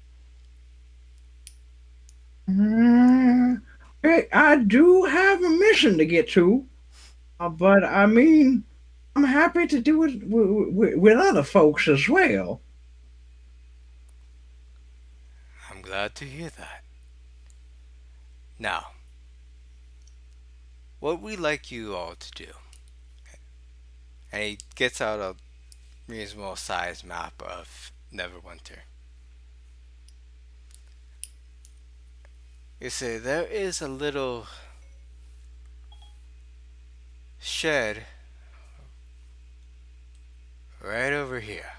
Hey, I do have a mission to get to, but I mean, I'm happy to do it with other folks as well. I'm glad to hear that. Now, what we'd like you all to do, and he gets out a reasonable sized map of Neverwinter. You see, there is a little shed right over here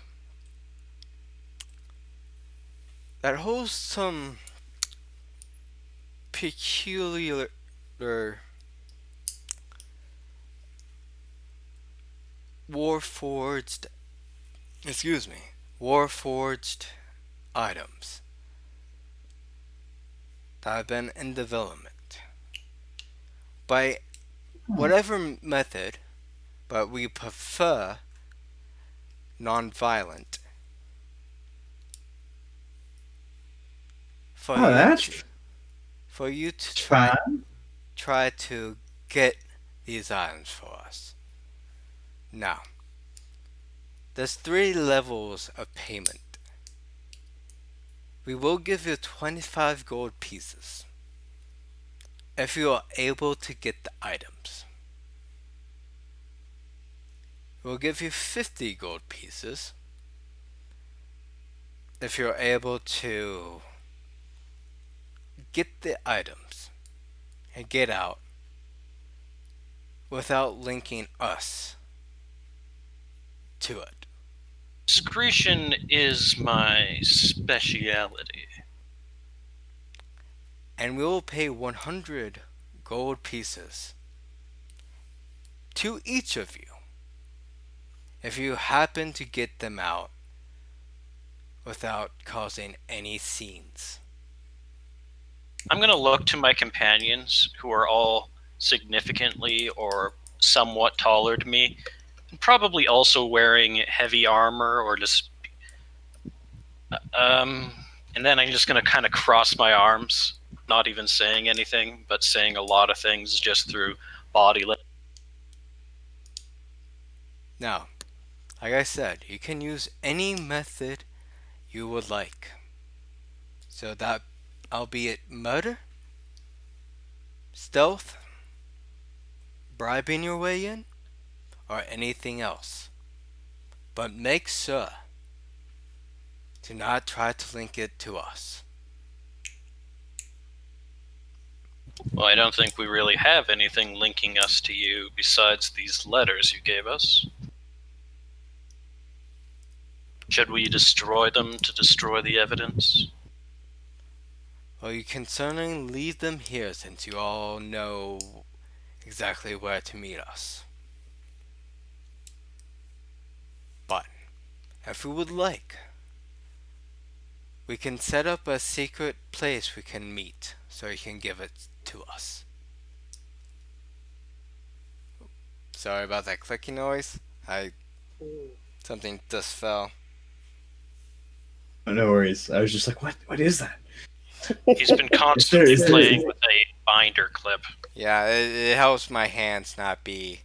that holds some peculiar warforged, excuse me, warforged items that have been in development by whatever method, but we prefer non-violent for Oh, you that's to for you to fine. try to get these items for us. Now, there's 3 levels of payment. We will give you 25 gold pieces if you are able to get the items. We'll give you 50 gold pieces if you're able to get the items and get out without linking us to it. Discretion is my speciality. And we will pay 100 gold pieces to each of you if you happen to get them out without causing any scenes. I'm going to look to my companions, who are all significantly or somewhat taller to me, and probably also wearing heavy armor or just. And then I'm just going to kind of cross my arms, not even saying anything, but saying a lot of things just through body language. Now, like I said, you can use any method you would like. So that, albeit murder, stealth, bribing your way in, or anything else. But make sure to not try to link it to us. Well, I don't think we really have anything linking us to you besides these letters you gave us. Should we destroy them to destroy the evidence? Well, you can certainly leave them here since you all know exactly where to meet us. But, if we would like, we can set up a secret place we can meet so you can give it to us. Sorry about that clicking noise. Something just fell. No worries. I was just like, what is that? He's been constantly Is there- playing with a binder clip. Yeah, it helps my hands not be.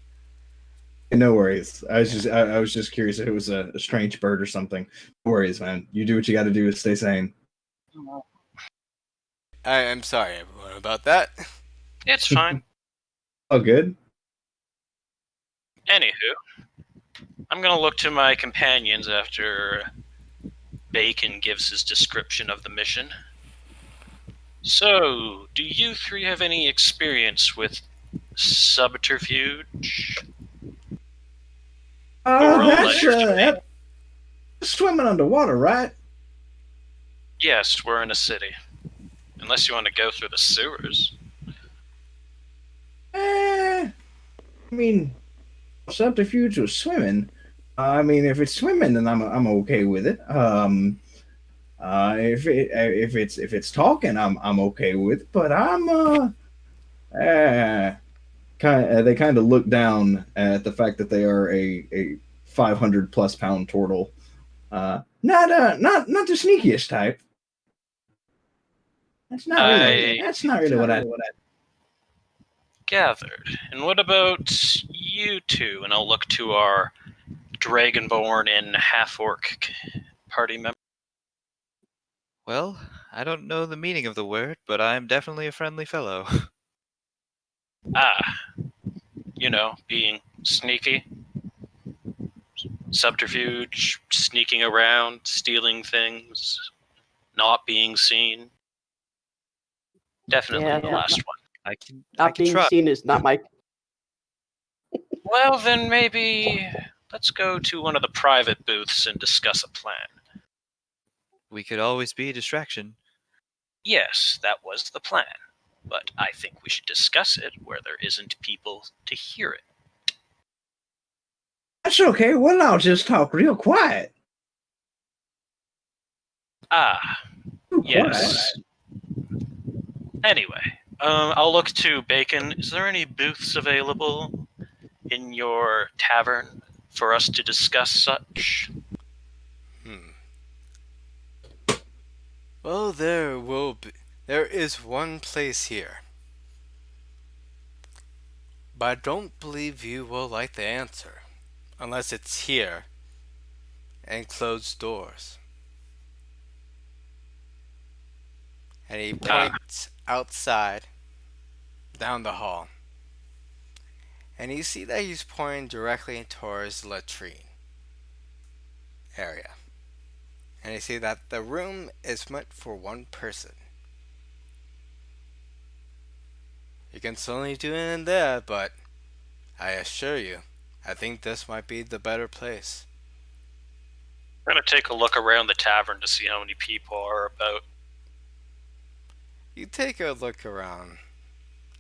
No worries. I was just curious if it was a strange bird or something. No worries, man. You do what you got to do to stay sane. I'm sorry, everyone, about that. It's fine. Oh, good. Anywho, I'm going to look to my companions after Bacon gives his description of the mission. So, do you three have any experience with subterfuge, or That's allegedly. that's swimming underwater, right? Yes, we're in a city. Unless you want to go through the sewers. I mean, subterfuge was swimming. I mean, if it's swimming, then I'm okay with it. If it's talking, I'm okay with it. But they kind of look down at the fact that they are a 500+ pound turtle. Not the sneakiest type. I That's not really what I. gathered. And what about you two? And I'll look to our Dragonborn and half-orc party member. Well, I don't know the meaning of the word, but I'm definitely a friendly fellow. Ah, being sneaky, subterfuge, sneaking around, stealing things, not being seen. Definitely Yeah, the last one. I can not being try. seen is not my. Well, then maybe let's go to one of the private booths and discuss a plan. We could always be a distraction. Yes, that was the plan. But I think we should discuss it where there isn't people to hear it. That's okay. Well, I'll just talk real quiet. Ah, Real yes. Anyway, I'll look to Bacon. Is there any booths available in your tavern for us to discuss such? Well, there is one place here. But I don't believe you will like the answer. Unless it's here and closed doors. And he points outside down the hall. And you see that he's pointing directly towards the latrine area. And you see that the room is meant for one person. You can certainly do it in there, but I assure you, I think this might be the better place. I'm going to take a look around the tavern to see how many people are about. You take a look around,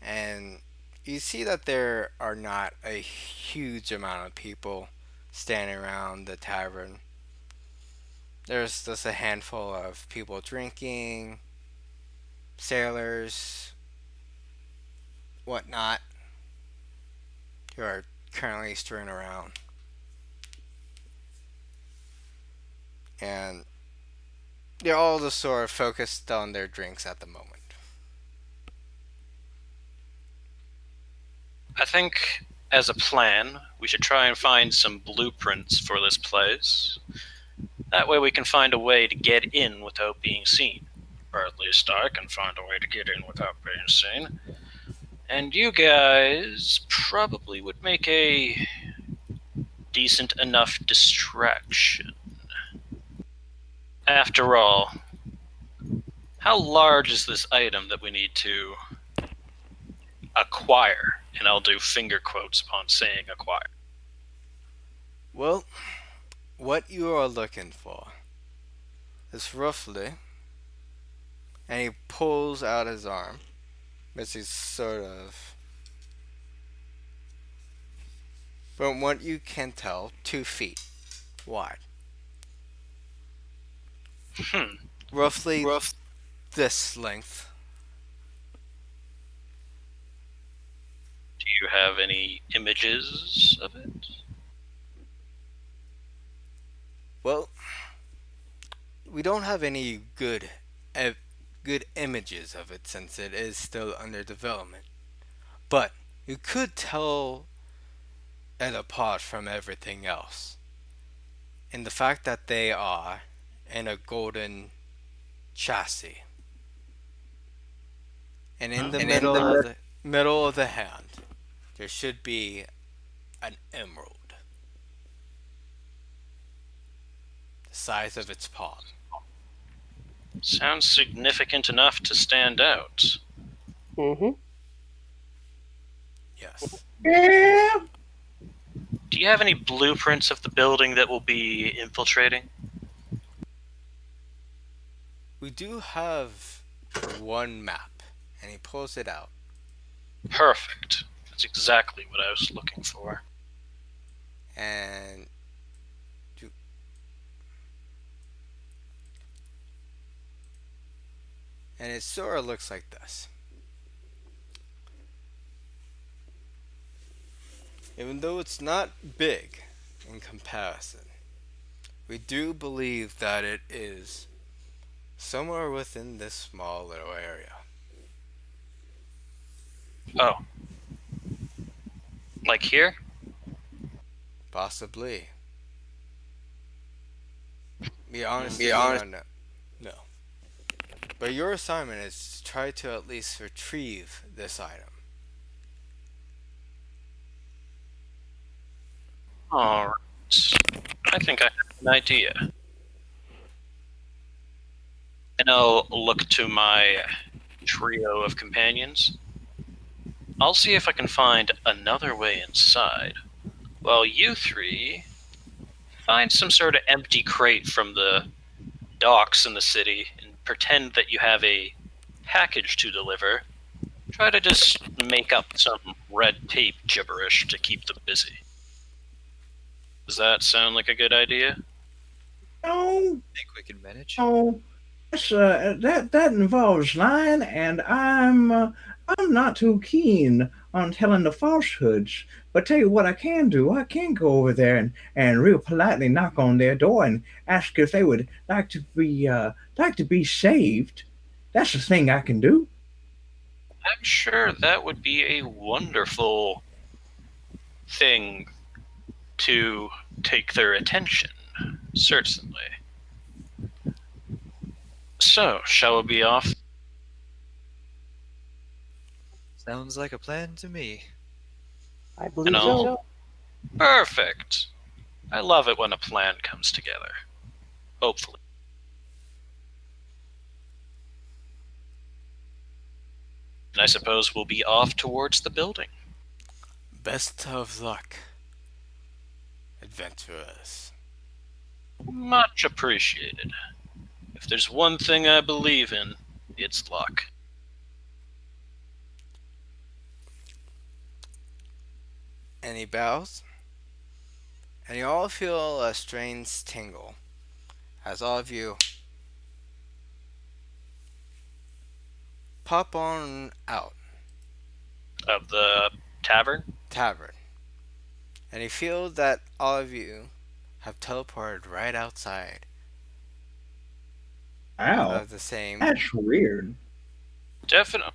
and you see that there are not a huge amount of people standing around the tavern. There's just a handful of people drinking, sailors, whatnot, who are currently strewing around. And they're all just sort of focused on their drinks at the moment. I think, as a plan, we should try and find some blueprints for this place. That way we can find a way to get in without being seen. Or at least I can find a way to get in without being seen. And you guys probably would make a decent enough distraction. After all, how large is this item that we need to acquire? And I'll do finger quotes upon saying acquire. Well, what you are looking for is roughly, and he pulls out his arm, which is sort of, from what you can tell, 2 feet wide. Roughly this length. Do you have any images of it? Well, we don't have any good images of it since it is still under development. But you could tell it apart from everything else. In the fact that they are in a golden chassis. And in the middle of the hand, there should be an emerald. The size of its palm. Sounds significant enough to stand out. Mm-hmm. Yes. Yeah. Do you have any blueprints of the building that we'll be infiltrating? We do have one map, and he pulls it out. Perfect. That's exactly what I was looking for. And it sort of looks like this. Even though it's not big in comparison, we do believe that it is somewhere within this small little area. Oh. Like here? Possibly. We honestly Be do honest. not know. No. But your assignment is to try to at least retrieve this item. Alright. I think I have an idea. And I'll look to my trio of companions. I'll see if I can find another way inside, while you three find some sort of empty crate from the docks in the city and pretend that you have a package to deliver. Try to just make up some red tape gibberish to keep them busy. Does that sound like a good idea? No, Think we can manage? no. That involves lying, and I'm not too keen on telling the falsehoods. But tell you what I can do. I can go over there and real politely knock on their door and ask if they would like to be saved. That's the thing I can do. I'm sure that would be a wonderful thing to take their attention. Certainly. So, shall we be off? Sounds like a plan to me. I believe I'll- so. Perfect. I love it when a plan comes together. Hopefully. And I suppose we'll be off towards the building. Best of luck, adventurers. Much appreciated. If there's one thing I believe in, it's luck. And he bows, and you all feel a strange tingle as all of you pop on out Of the tavern? tavern. And you feel that all of you have teleported right outside Wow, of the same. that's weird. Definitely.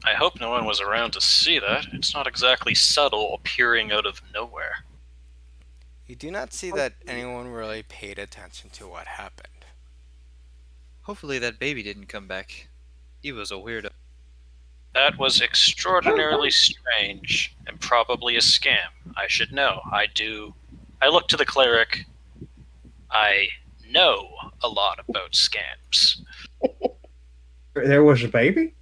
I hope no one was around to see that. It's not exactly subtle appearing out of nowhere. You do not see that anyone really paid attention to what happened. Hopefully that baby didn't come back. He was a weirdo. That was extraordinarily strange and probably a scam. I should know. I look to the cleric. I know a lot about scams. There was a baby?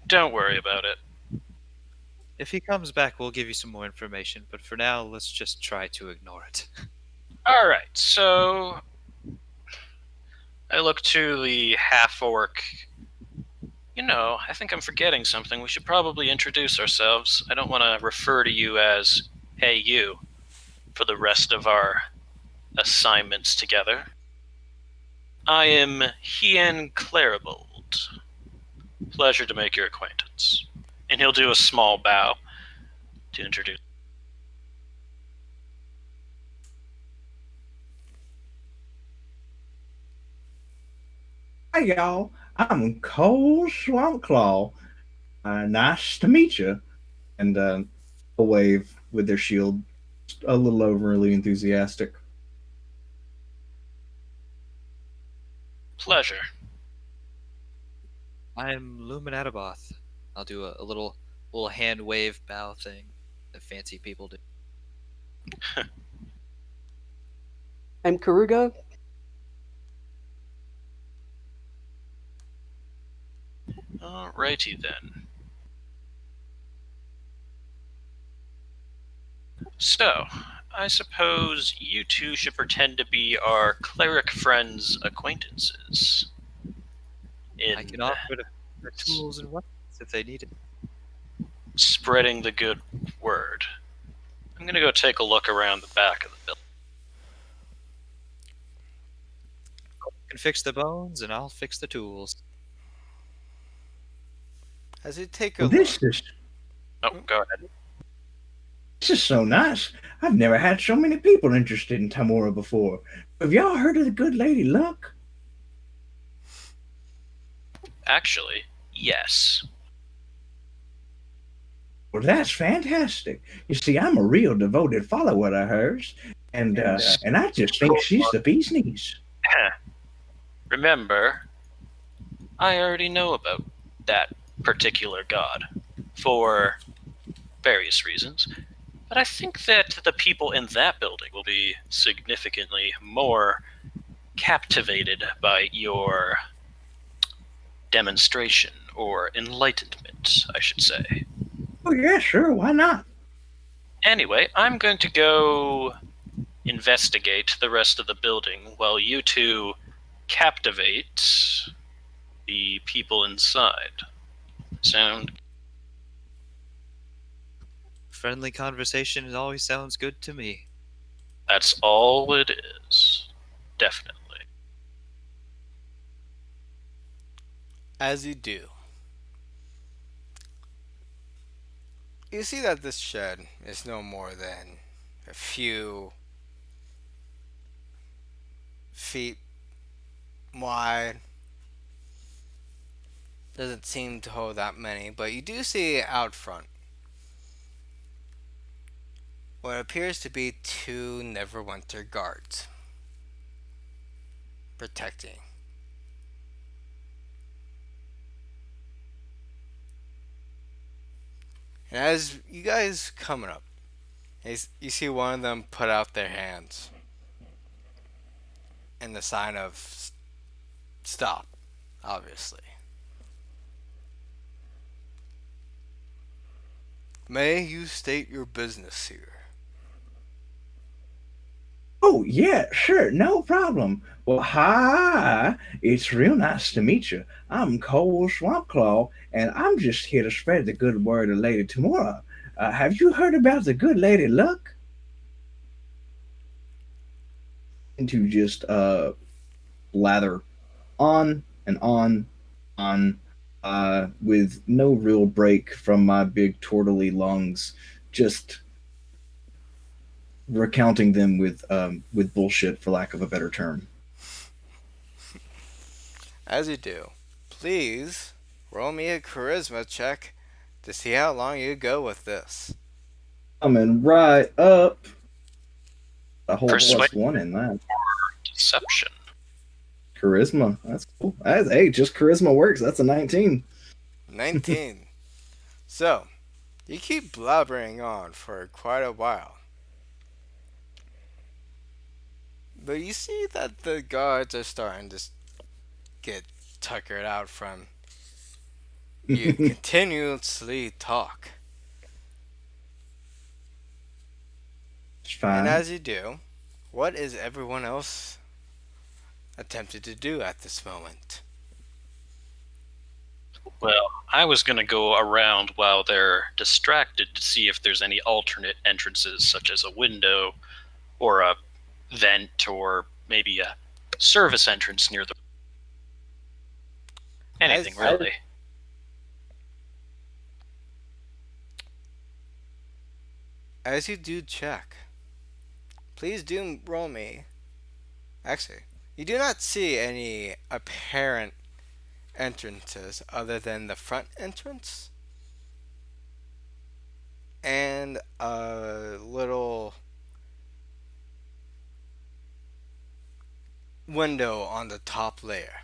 Don't worry about it. If he comes back, we'll give you some more information, but for now, let's just try to ignore it. Alright, so I look to the half orc. You know, I think I'm forgetting something. We should probably introduce ourselves. I don't want to refer to you as, hey, you, for the rest of our assignments together. I am Hien Claribold. Pleasure to make your acquaintance. And he'll do a small bow to introduce. Hi, y'all. I'm Cole Swampclaw. Nice to meet you. And a wave with their shield, a little overly enthusiastic. Pleasure. I'm Luminataboth. I'll do a little hand wave bow thing that fancy people do. I'm Karuga. Alrighty then. So, I suppose you two should pretend to be our cleric friends' acquaintances. I In can offer the tools and weapons if they need it. spreading the good word. I'm gonna go take a look around the back of the building. You can fix the bones, and I'll fix the tools. As you take a Well, look, Oh, go ahead. this is so nice. I've never had so many people interested in Tamora before. Have y'all heard of the good lady Luck? Actually, yes. Well, that's fantastic. You see, I'm a real devoted follower of hers, and I just think she's the bee's knees. Remember, I already know about that particular god for various reasons, but I think that the people in that building will be significantly more captivated by your demonstration or enlightenment, I should say. Oh yeah, sure, why not? Anyway, I'm going to go investigate the rest of the building while you two captivate the people inside. Sound? Friendly conversation always sounds good to me. That's all it is. Definitely. as you do, you see that this shed is no more than a few feet wide. Doesn't seem to hold that many, but you do see out front what appears to be two Neverwinter guards protecting. And as you guys coming up, you see one of them put out their hands in the sign of stop, obviously. May you state your business here? Oh yeah, sure, no problem. Well, hi, it's real nice to meet you. I'm Cole Swampclaw, and I'm just here to spread the good word of Lady Tamora. Have you heard about the good Lady Luck? And to just lather on and on, with no real break from my big tortily lungs, just recounting them with bullshit, for lack of a better term. As you do, please roll me a charisma check to see how long you go with this. Coming right up. A whole Persuade +1 in that. deception. Charisma. That's cool. Hey, just charisma works. That's a 19. 19. So, you keep blabbering on for quite a while. But you see that the guards are starting to get tuckered out from you continuously talk. It's And fine. as you do, what is everyone else attempted to do at this moment? Well, I was going to go around while they're distracted to see if there's any alternate entrances, such as a window or a vent or maybe a service entrance near the. Anything, As, really. as you do check, please do roll me. Actually, you do not see any apparent entrances other than the front entrance and a little window on the top layer.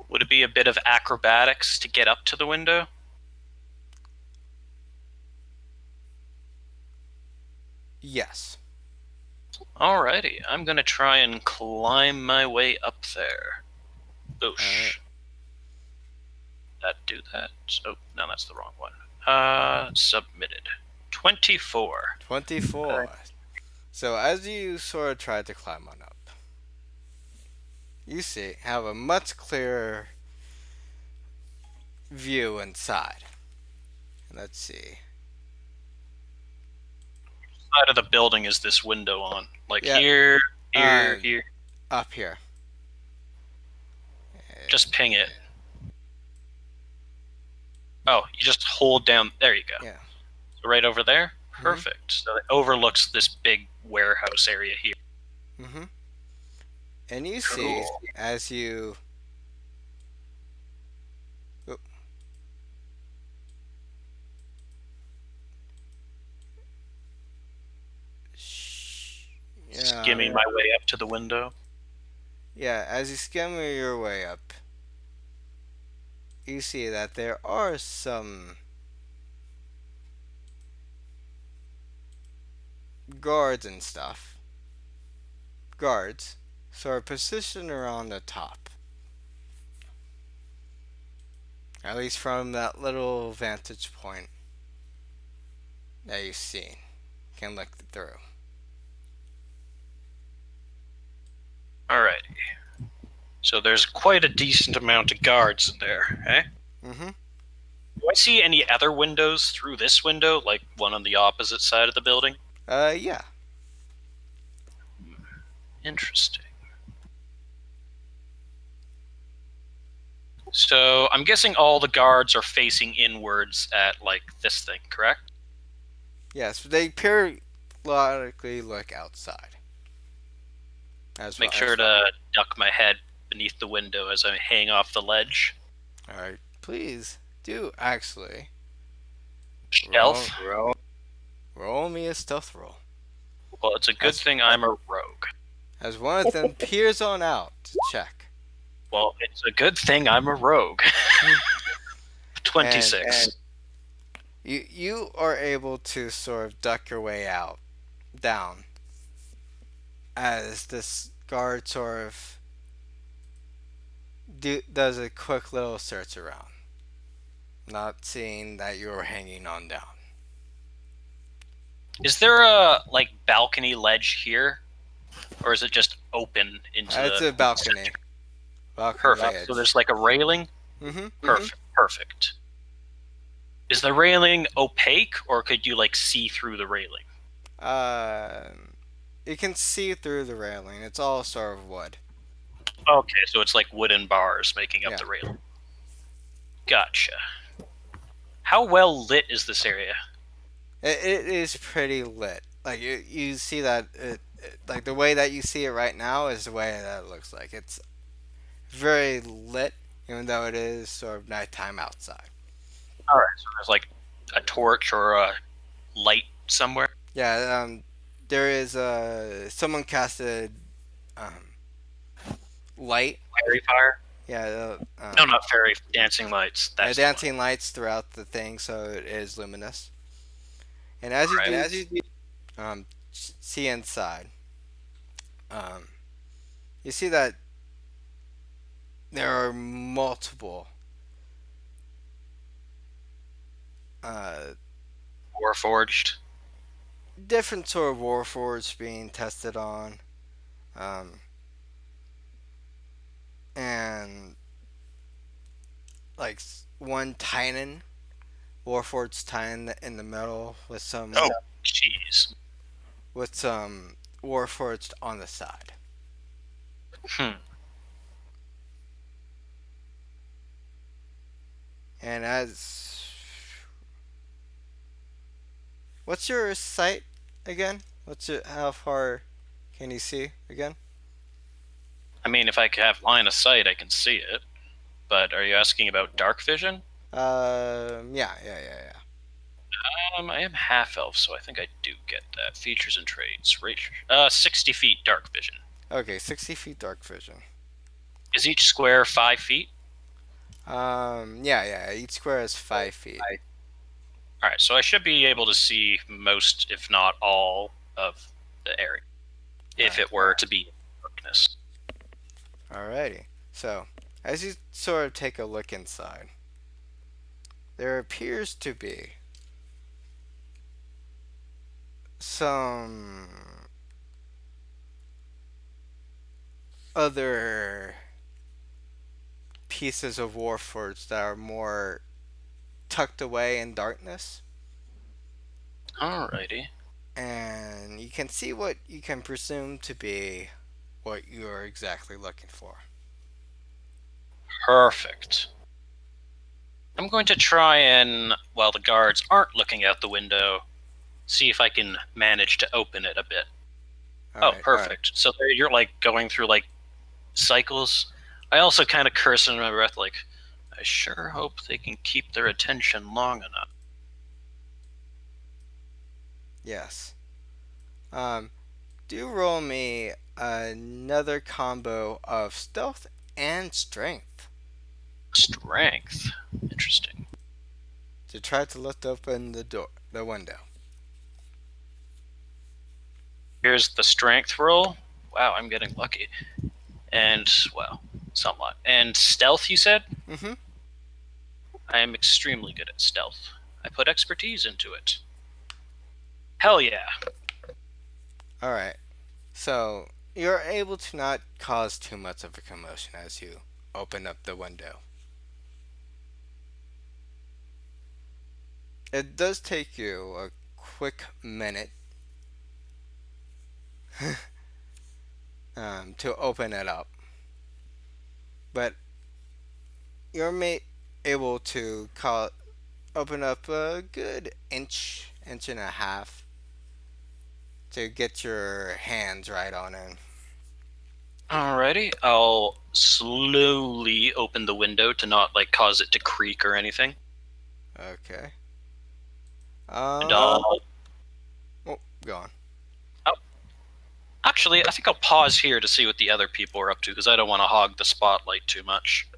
Would it be a bit of acrobatics to get up to the window? Yes. Alrighty, I'm going to try and climb my way up there. Oosh. Alright. That do that? Oh, no, that's the wrong one. Submitted. 24. 24. So as you sort of try to climb on up, you see have a much clearer view inside. Let's see. Side of the building is this window on? Like Yeah, here, uh, here, here. up here. Just ping it. Oh, you just hold down. There you go. Yeah. So right over there? Mhm. Perfect. So it overlooks this big warehouse area here. Mhm. And you see Cool. as you. Oop. Shh. Yeah. Skimming my way up to the window. Yeah. As you skim your way up, you see that there are some guards and stuff. Guards, sort of positioned around the top. At least from that little vantage point that you've seen. Can look through. Alrighty. So there's quite a decent amount of guards in there, eh? Mm-hmm. Do I see any other windows through this window, like one on the opposite side of the building? Yeah. Interesting. So I'm guessing all the guards are facing inwards at like this thing, correct? Yes, they periodically look outside. As well. Make sure to duck my head beneath the window as I hang off the ledge. Alright, please do actually Stealth. roll me a stealth roll. Well, it's a good thing I'm a rogue. As one of them peers on out to check. Well, it's a good thing I'm a rogue. 26. You are able to sort of duck your way out, down, as this guard sort of does a quick little search around, not seeing that you're hanging on down. Is there a like balcony ledge here, or is it just open into It's the? a balcony. Perfect. So there's like a railing. Mm-hmm. Perfect. Is the railing opaque, or could you like see through the railing? You can see through the railing. It's all sort of wood. Okay, so it's like wooden bars making up Yeah. the railing. Gotcha. How well lit is this area? It is pretty lit. Like you see that like the way that you see it right now is the way that it looks like. It's very lit, even though it is sort of nighttime outside. All right, so there's like a torch or a light somewhere. Yeah. There is someone casted light. Fairy fire? Yeah. No, not fairy. Dancing lights. That's the one. dancing lights throughout the thing, so it is luminous. And as you Alright. do see inside, um, you see that there are multiple Warforged. different sort of warforged being tested on, um, and like one Titan, warforged Titan in the middle with some Oh, jeez. warforged on the side. Hmm. And as what's your sight again? How far can you see again? I mean, if I could have line of sight, I can see it. But are you asking about dark vision? Yeah. I am half elf, so I think I do get that. Features and traits. 60 feet dark vision. Okay, 60 feet dark vision. Is each square 5 feet? Yeah. Each square is 5 feet. All right, so I should be able to see most, if not all, of the area, if it were to be darkness. Alrighty. So, as you sort of take a look inside, there appears to be some other pieces of Warforged that are more tucked away in darkness, Alrighty. and you can see what you can presume to be what you're exactly looking for. Perfect. I'm going to try and, while the guards aren't looking out the window, see if I can manage to open it a bit. All right, all right. Perfect. So you're like going through like cycles. I also kind of curse in my breath, like, I sure hope they can keep their attention long enough. Yes. Um, do roll me another combo of stealth and strength Strength. Interesting. to try to lift open the window. Here's the strength roll. Wow, I'm getting lucky. And, well, somewhat. And stealth, you said? Mm-hmm. I am extremely good at stealth. I put expertise into it. Hell yeah. All right. So you're able to not cause too much of a commotion as you open up the window. It does take you a quick minute to open it up, but you're able to open up a good inch and a half to get your hands right on it. Alrighty, I'll slowly open the window to not like cause it to creak or anything. Okay. And I'll Oh, go on. actually, I think I'll pause here to see what the other people are up to because I don't want to hog the spotlight too much.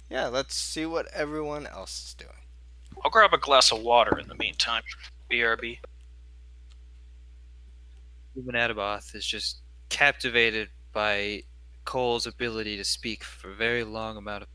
Yeah, let's see what everyone else is doing. I'll grab a glass of water in the meantime. BRB. Lumen Adaboth is just captivated by Cole's ability to speak for a very long amount of.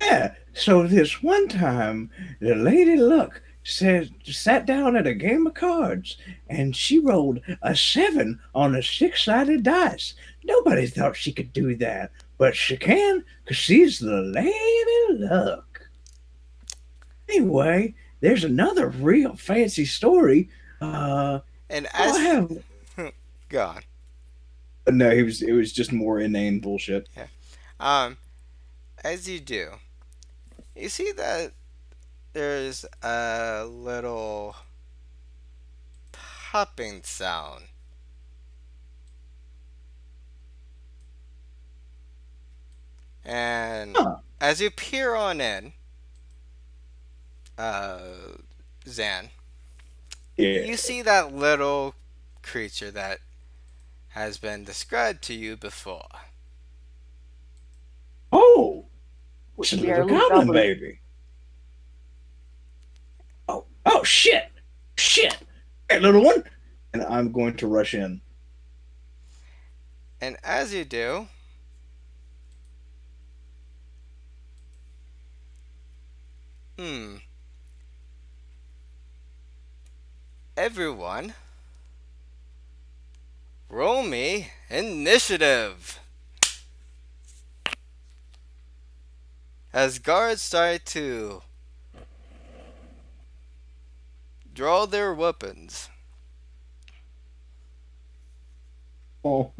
Yeah, so this one time, the Lady Luck sat down at a game of cards, and she rolled a 7 on a 6-sided dice. Nobody thought she could do that, but she can, because she's the Lady Luck. Anyway, there's another real fancy story. And I as have go on. No, it was just more inane bullshit. Yeah. Um, as you do, you see that there's a little popping sound. And Huh. as you peer on in, uh, Zan, Yeah. you see that little creature that has been described to you before. Oh, it's a Yeah, little our little goblin goblin. baby. Oh, shit. Hey, little one. And I'm going to rush in. And as you do, hmm, everyone, roll me initiative. As guards start to draw their weapons. Oh,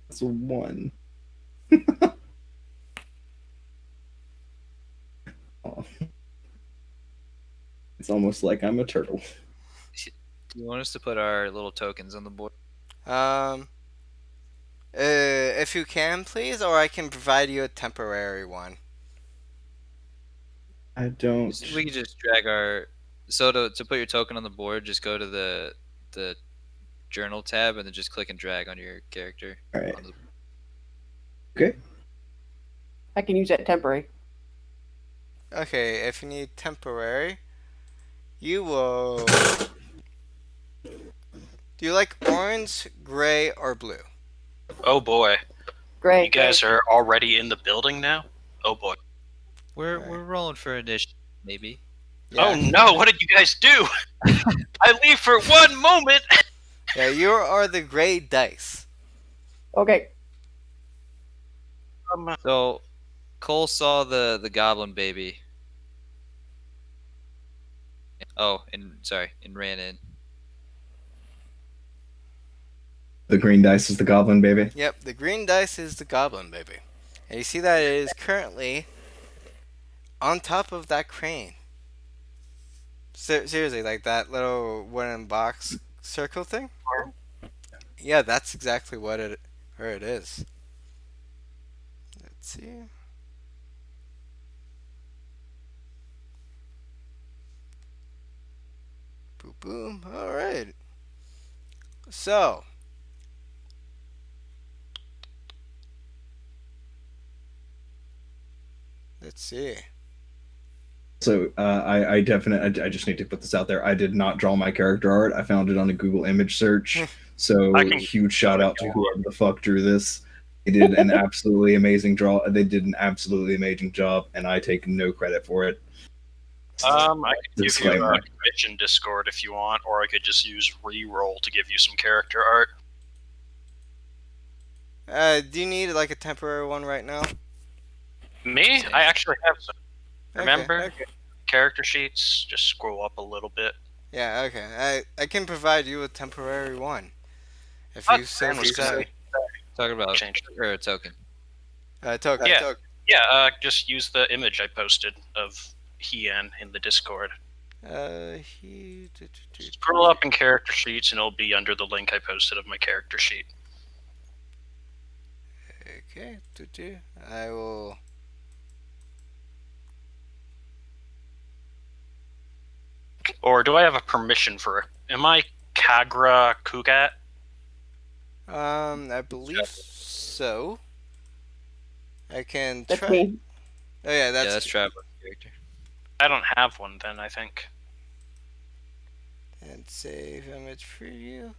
it's a 1. Oh. It's almost like I'm a turtle. Do you want us to put our little tokens on the board? Um, if you can, please, or I can provide you a temporary one. I don't. We can just drag our. So to put your token on the board, just go to the journal tab and then just click and drag on your character. All right. onto the- Okay. I can use that temporary. Okay, if you need temporary, you will. Do you like orange, gray, or blue? Oh boy. Great. You guys are already in the building now? Oh boy. We're Right. we're rolling for initiative, maybe. Oh Yeah. no, what did you guys do? I leave for one moment. Yeah, you are the gray dice. Okay. So Cole saw the goblin baby. Oh, and sorry, and ran in. The green dice is the goblin baby. Yep, the green dice is the goblin baby. And you see that it is currently on top of that crane. Seriously, like that little wooden box circle thing? Yeah, that's exactly where it is. Let's see. Boom, boom. All right. So, let's see. So I definitely I just need to put this out there. I did not draw my character art. I found it on a Google image search. So I can huge shout out to whoever the fuck drew this. They did an absolutely amazing draw. They did an absolutely amazing job, and I take no credit for it. I could give you Disclaimer. a commission Discord if you want, or I could just use reroll to give you some character art. Do you need like a temporary one right now? Me? I actually have some. Okay, Remember? okay. Character sheets, just scroll up a little bit. Yeah, okay. I can provide you a temporary one if Ah, you so Faerun was gonna desire. Talking about change. or a token. Token. Yeah, yeah. Just use the image I posted of Hien in the Discord. He. Scroll up in character sheets, and it'll be under the link I posted of my character sheet. Okay. I will. Or do I have a permission for it? Am I Kagra Kugat? I believe so. I can That's try. me. Oh yeah, Yeah, that's that's Traveler's character. I don't have one then, I think. and save image preview.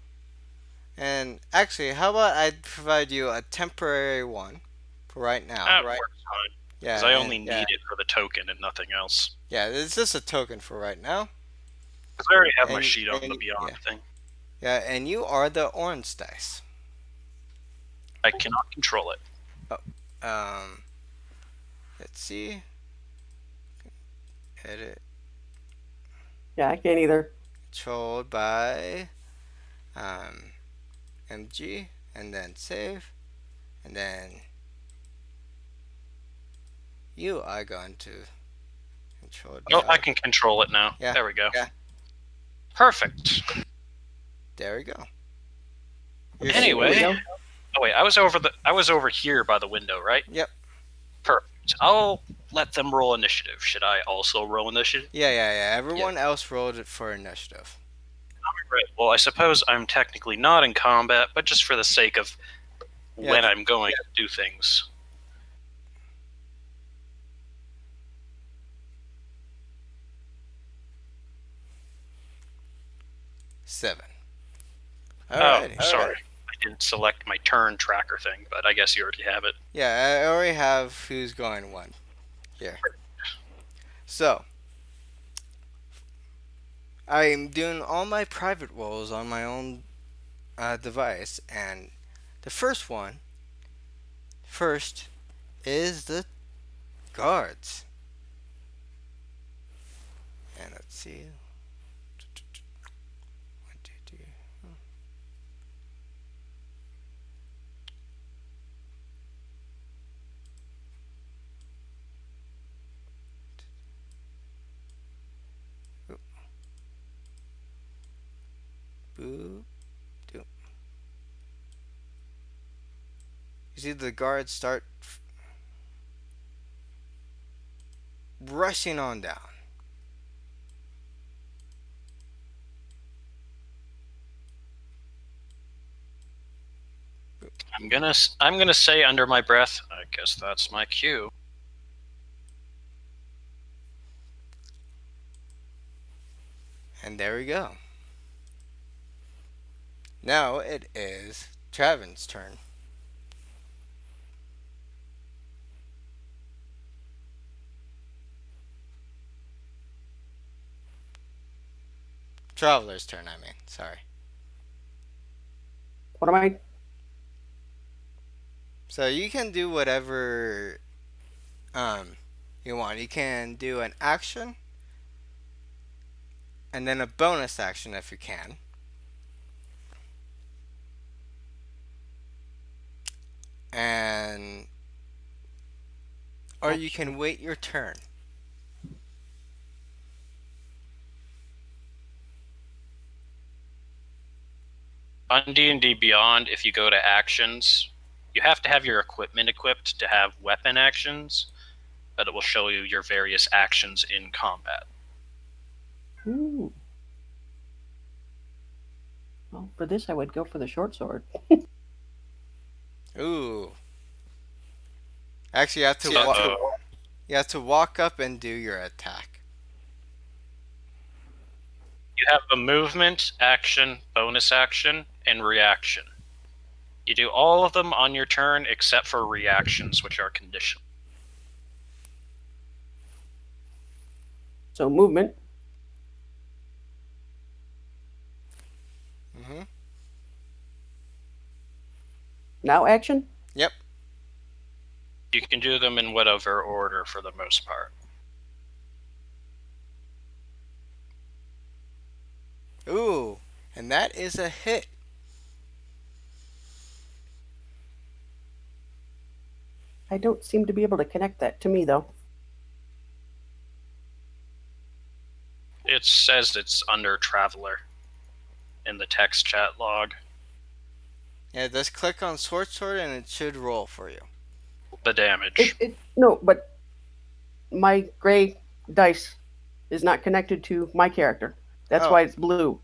And actually, how about I provide you a temporary one for right now? That works fine. Yeah, Because I and- only need it for the token and nothing else. yeah, it's just a token for right now. Because I already have my And- sheet on the and- Beyond yeah. thing. Yeah, and you are the orange dice. I cannot control it. Um, let's see. Edit Yeah, I can't either. controlled by MG, and then save, and then you are going to control. Oh, I can control it now. Yeah. There we go. Yeah. Perfect. There we go. Anyway. There we go. Oh wait, I was over here by the window, right? Yep. Perfect. I'll let them roll initiative. Should I also roll initiative? Yeah. Everyone else rolled it for initiative. Right. Well, I suppose I'm technically not in combat, but just for the sake of Yeah. when I'm going to do things. Seven. Oh, Alrighty. sorry. I didn't select my turn tracker thing, but I guess you already have it. Yeah, I already have who's going one here. So, I'm doing all my private rolls on my own device, and the first is the guards. And let's see. 1, 2, 3. Boo. Do. You see the guards start rushing on down. I'm gonna say under my breath. I guess that's my cue. And there we go. Now it is Travin's turn. Traveler's turn, I mean. Sorry. What am I? So you can do whatever um you want. You can do an action and then a bonus action if you can. And or you Action. can wait your turn. On D&D Beyond, if you go to actions, you have to have your equipment equipped to have weapon actions, but it will show you your various actions in combat. Ooh. Well, for this, I would go for the short sword. Ooh. Actually, Uh-oh. you have to walk up and do your attack. You have a movement, action, bonus action, and reaction. You do all of them on your turn except for reactions, which are conditional. So movement. Mhm. Now action. Yep. You can do them in whatever order for the most part. Ooh. And that is a hit. I don't seem to be able to connect that to me though. It says it's under Traveler in the text chat log. Yeah, just click on short sword and it should roll for you. The damage. No, but my gray dice is not connected to my character. That's Oh. why it's blue.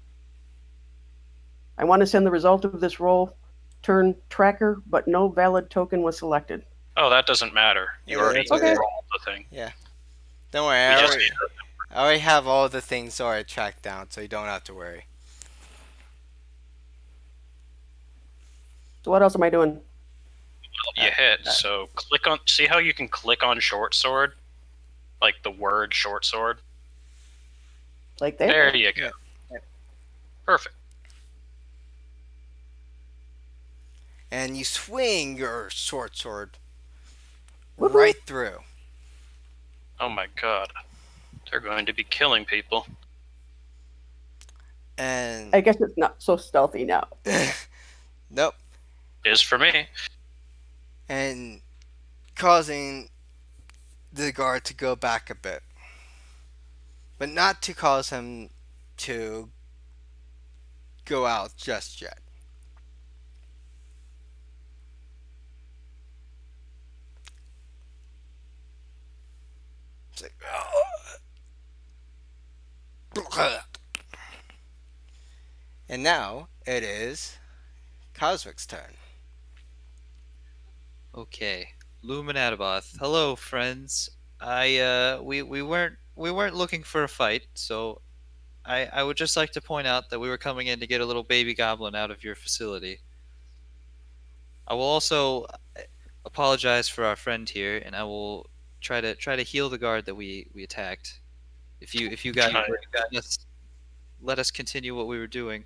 I want to send the result of this roll turn tracker, but no valid token was selected. Oh, that doesn't matter. You Yeah, already that's okay. rolled the thing. Yeah. Don't worry, We just I already have all the things already tracked down, so you don't have to worry. So what else am I doing? you hit. So click on. See how you can click on short sword, like the word short sword. Like that? There you go. Perfect. And you swing your short sword Woohoo. right through. Oh my god, they're going to be killing people. And I guess it's not so stealthy now. nope. Is for me. And causing the guard to go back a bit. But not to cause him to go out just yet. It's like, and now it is Cosmic's turn. Okay, Luminataboth. Hello, friends. We weren't looking for a fight, so I would just like to point out that we were coming in to get a little baby goblin out of your facility. I will also apologize for our friend here, and I will try to heal the guard that we attacked. If you guys Right. would let us continue what we were doing,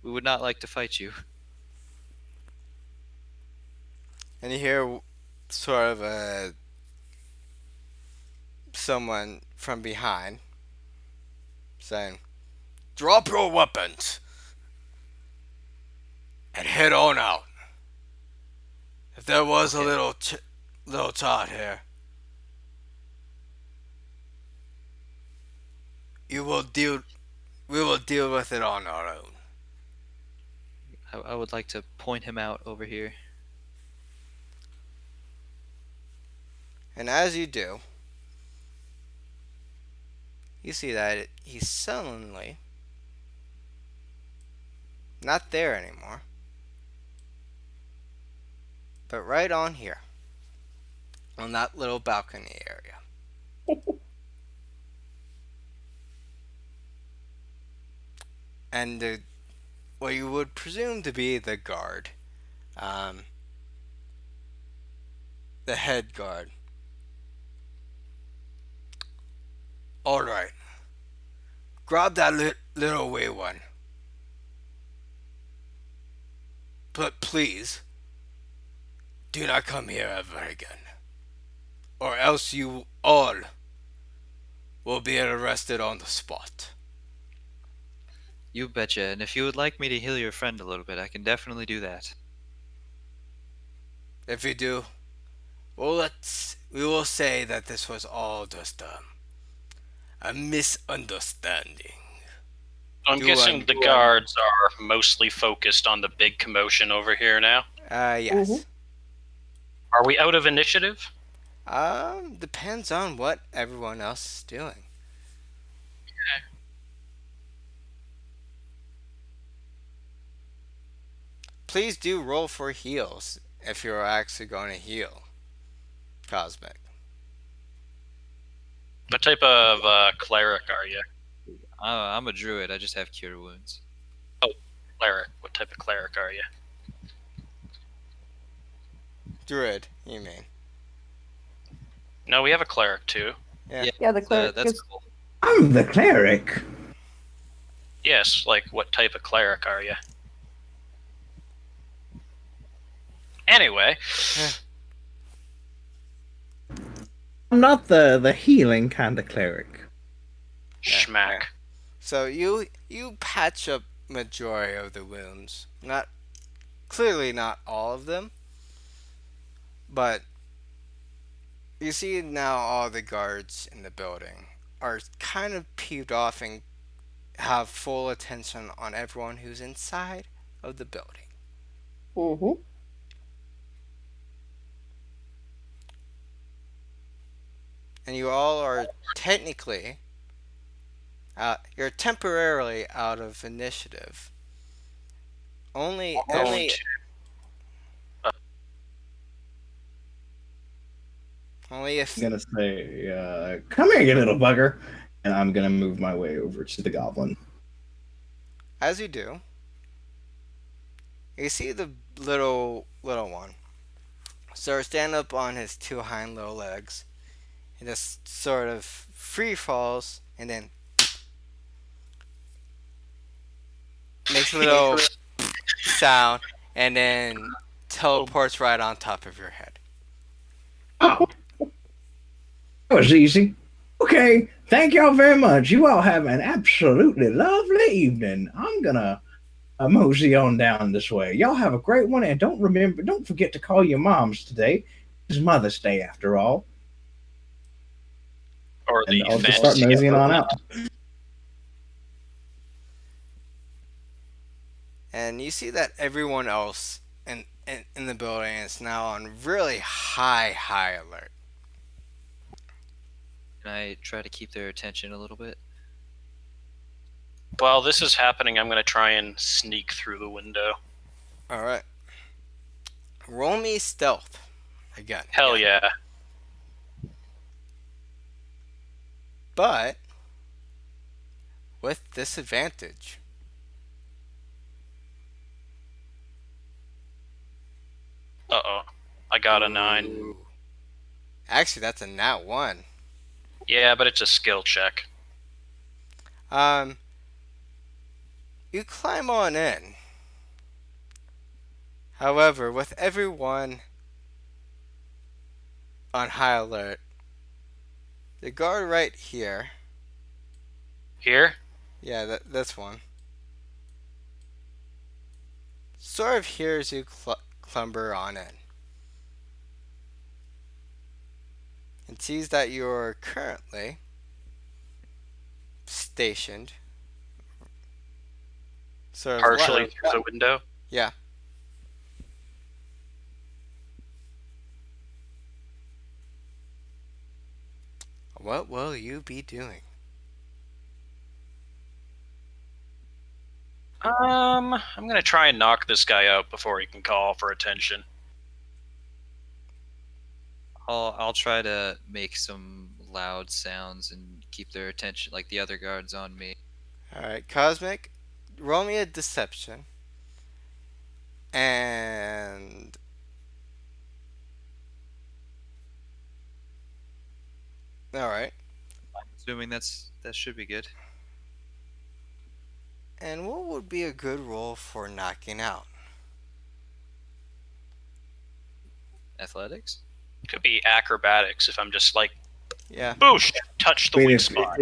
we would not like to fight you. And you hear sort of someone from behind saying, "Drop your weapons and head on out. If there was a Okay. little tot here, you will deal. We will deal with it on our own." I would like to point him out over here. And as you do, you see that he's suddenly not there anymore, but right on here, on that little balcony area. And what you would presume to be the guard, um, the head guard. All right, grab that little wee one, but please do not come here ever again, or else you all will be arrested on the spot. You betcha. And if you would like me to heal your friend a little bit, I can definitely do that. If you do, well, we will say that this was all just a misunderstanding. I'm Do guessing the guards are mostly focused on the big commotion over here now. yes. Are we out of initiative? Depends on what everyone else is doing. Please do roll for heals if you're actually going to heal. Cosmic. What type of cleric are you? I'm a druid. I just have cure wounds. Oh, cleric. What type of cleric are you? Druid, you mean. No, we have a cleric too. Yeah. Yeah, the cleric That's is cool. I'm the cleric. Yes, like what type of cleric are you? Anyway, I'm not the healing kind of cleric. schmack. So you patch up majority of the wounds. Not clearly not all of them, but you see now all the guards in the building are kind of peeved off and have full attention on everyone who's inside of the building. Mm-hmm. And you all are technically you're temporarily out of initiative. Only Going if to only I'm if gonna say, "Come here, you little bugger," and I'm gonna move my way over to the goblin. as you do, you see the little one. So stand up on his two hind little legs and just sort of free falls and then makes a little sound and then teleports right on top of your head. Oh, that was easy. Okay, thank y'all very much. You all have an absolutely lovely evening. I'm gonna mosey on down this way. Y'all have a great one, and don't forget to call your moms today. It's Mother's Day after all. or And the I'll just start fantasy moseying on out. And you see that everyone else in the building is now on really high alert. Can I try to keep their attention a little bit? While this is happening, I'm going to try and sneak through the window. All right, roll me stealth again. Hell yeah. But with disadvantage. Uh-oh. I got a 9. Ooh. Actually, that's a nat one. Yeah, but it's a skill check. Um, you climb on in. However, with everyone on high alert, the guard right here, Here? yeah, that's one, sort of hears you clumber on in and sees that you're currently stationed sort of Partially through the window. Yeah. What will you be doing? I'm going to try and knock this guy out before he can call for attention. I'll try to make some loud sounds and keep their attention, like the other guards, on me. All right, Cosmic, roll me a deception. And all right. I'm assuming that should be good. And what would be a good roll for knocking out? Athletics? Could be acrobatics if I'm just like, Yeah. boosh, touch the I mean, weak if spot.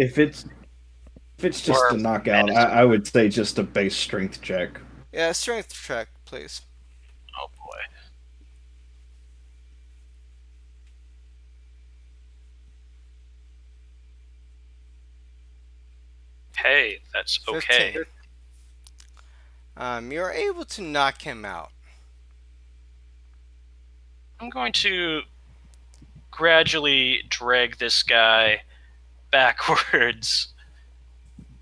it's just Or a knockout, medicine. I would say just a base strength check. Yeah, strength check, please. Oh boy. Hey, that's okay. 15. You're able to knock him out. I'm going to gradually drag this guy backwards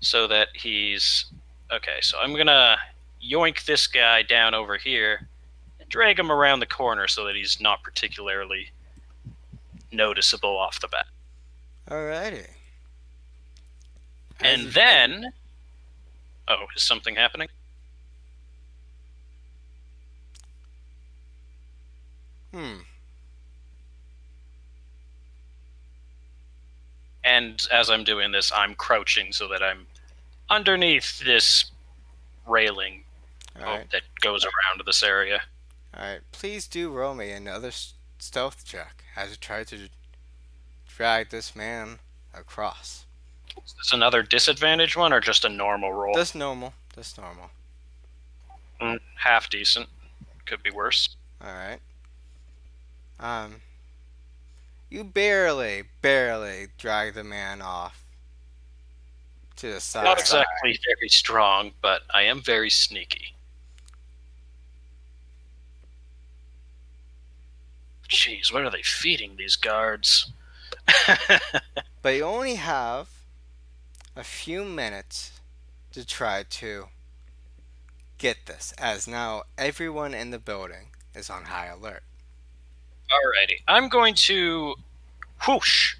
so that he's okay. So I'm gonna yoink this guy down over here and drag him around the corner so that he's not particularly noticeable off the bat. Alrighty. As And you- then, oh, is something happening? Hmm. And as I'm doing this, I'm crouching so that I'm underneath this railing Alright. that goes around this area. Alright. Please do roll me another stealth check as you try to drag this man across. Is this another disadvantage one or just a normal roll? Just normal. Just normal. Half decent. Could be worse. Alright. You barely drag the man off to the side. Not exactly very strong, but I am very sneaky. Jeez, what are they feeding these guards? But you only have a few minutes to try to get this, as now everyone in the building is on high alert. Alrighty, I'm going to whoosh,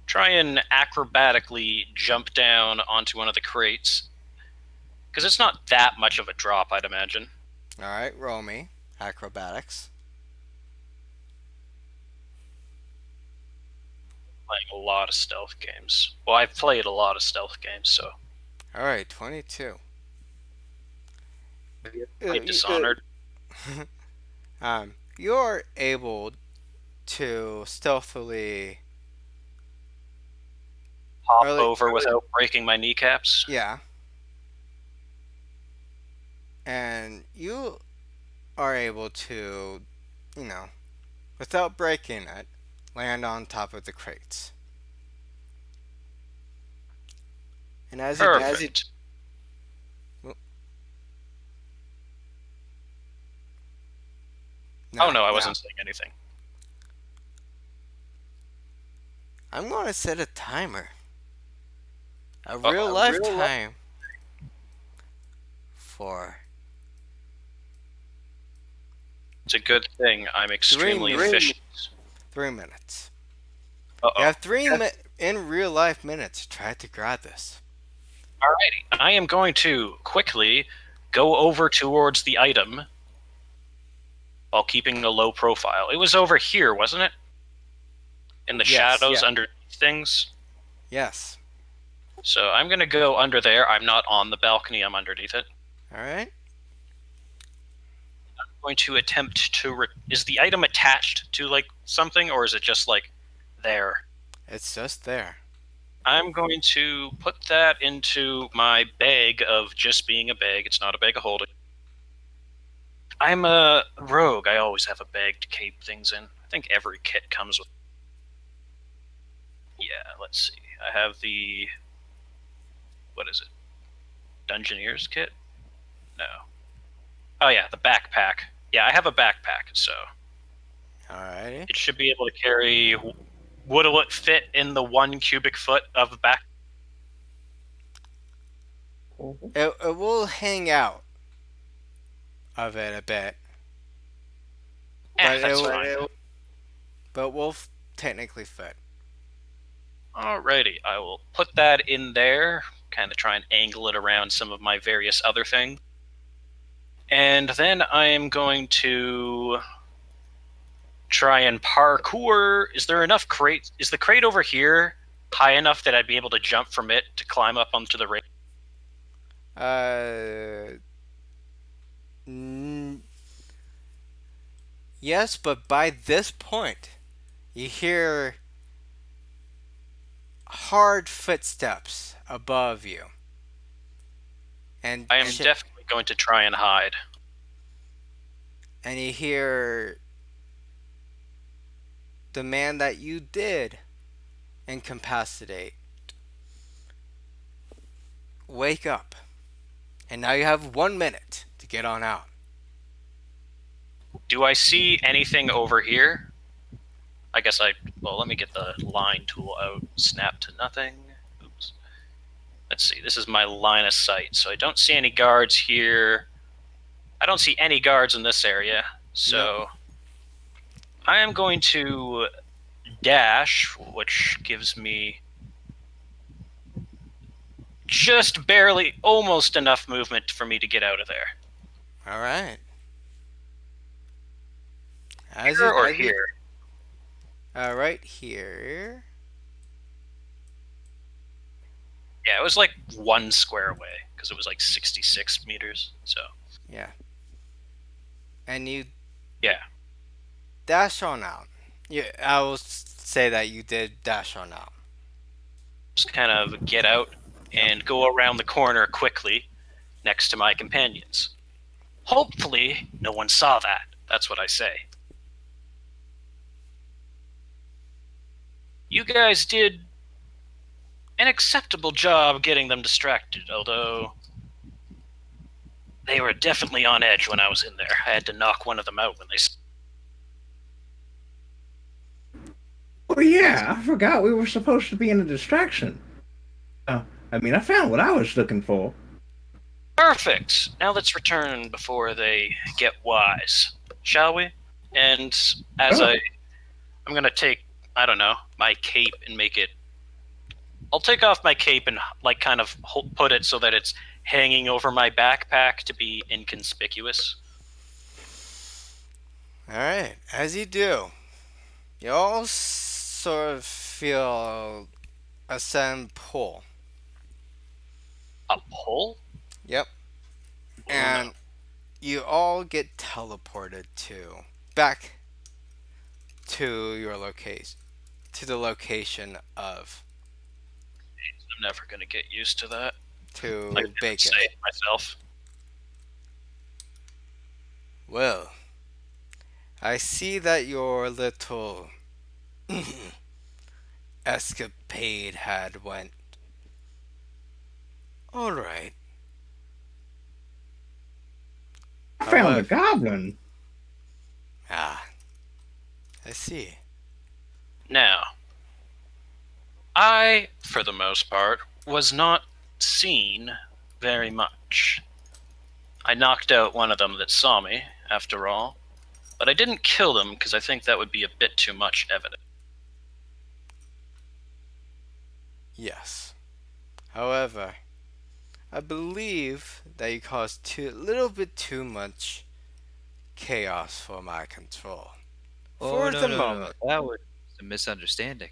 try and acrobatically jump down onto one of the crates. Because it's not that much of a drop, I'd imagine. Alright, roll me. Acrobatics. Playing a lot of stealth games. Well, I've played a lot of stealth games, so. Alright, 22. I'm Dishonored. You're able to stealthily, Hop Early- over without breaking my kneecaps. yeah, and you are able to, without breaking it, land on top of the crates. And as you Perfect. Oh no, I wasn't saying anything. I'm going to set a timer. A Uh-oh. real life time for It's a good thing I'm extremely efficient. 3 minutes. Uh-oh. You have in real life minutes to try to grab this. Alrighty, I am going to quickly go over towards the item while keeping a low profile. It was over here, wasn't it? In the Yes, shadows yeah. under things. Yes. So I'm going to go under there. I'm not on the balcony, I'm underneath it. Alright. I'm going to attempt to... Is the item attached to, like, something, or is it just, like, there? It's just there. I'm going to put that into my bag of just being a bag. It's not a bag of holding. I'm a rogue. I always have a bag to keep things in. I think every kit comes with... Yeah, let's see. I have the... What is it? Dungeoneer's kit? No. Oh yeah, the backpack. Yeah, I have a backpack, so... Alrighty. It should be able to carry... Will it fit in the 1 cubic foot of the back? It will hang out of it a bit, That's fine. but will technically fit. Alrighty, I will put that in there, kind of try and angle it around some of my various other things. And then I am going to try and parkour. Is there enough crate? Is the crate over here high enough that I'd be able to jump from it to climb up onto the railing? Uh, n- yes, but by this point, you hear hard footsteps above you, and I am and definitely going to try and hide. and you hear the man that you did incapacitate wake up, and now you have 1 minute to get on out. Do I see anything over here? I guess well, let me get the line tool out. Snap to nothing. Oops. Let's see. This is my line of sight. So I don't see any guards here. I don't see any guards in this area. So I am going to dash, which gives me just barely, almost enough movement for me to get out of there. All right. Here or here? Right here. Yeah, it was like 1 square away because it was like 66 meters. So Yeah. And you yeah, dash on out. Yeah, I will say that you did dash on out. just kind of get out and go around the corner quickly next to my companions. Hopefully, no one saw that. That's what I say. You guys did an acceptable job getting them distracted, although they were definitely on edge when I was in there. I had to knock one of them out when they. Oh yeah, I forgot we were supposed to be in a distraction. I mean, I found what I was looking for. Perfect. Now let's return before they get wise, shall we? And as Oh. I'm gonna take, I don't know, my cape and make it. I'll take off my cape and like kind of put it so that it's hanging over my backpack to be inconspicuous. All right. As you do, you all sort of feel a sudden pull. A pull? Yep. Oh no. And you all get teleported back to your location, to the location of I'm never gonna get used to that. I to didn't Bacon. say it myself. Well, I see that your little escapade had went all right. I found a However, goblin. ah, I see. Now, I, for the most part, was not seen very much. I knocked out one of them that saw me, after all, but I didn't kill them because I think that would be a bit too much evidence. Yes. However, I believe that you caused a little bit too much chaos for my control. Oh, For no, the no, no. moment. That was a misunderstanding.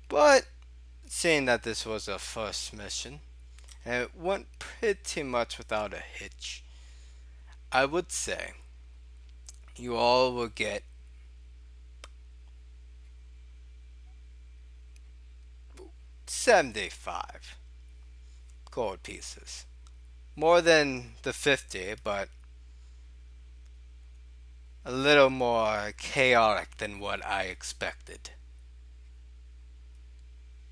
But seeing that this was a first mission, and it went pretty much without a hitch, I would say you all will get 75 gold pieces. More than the 50, but a little more chaotic than what I expected.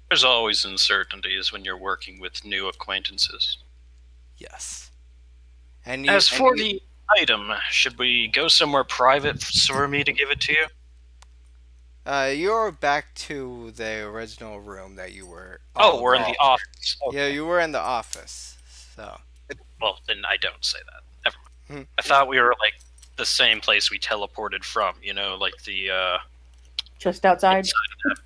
There's always uncertainties when you're working with new acquaintances. Yes. And As for the item, should we go somewhere private for me to give it to you? you're back to the original room that you were Oh, all we're in in. the office. Yeah, Okay. you were in the office. So, Well, then I don't say that. Never mind. Hmm. I thought we were like the same place we teleported from. Like the Just outside. inside of that.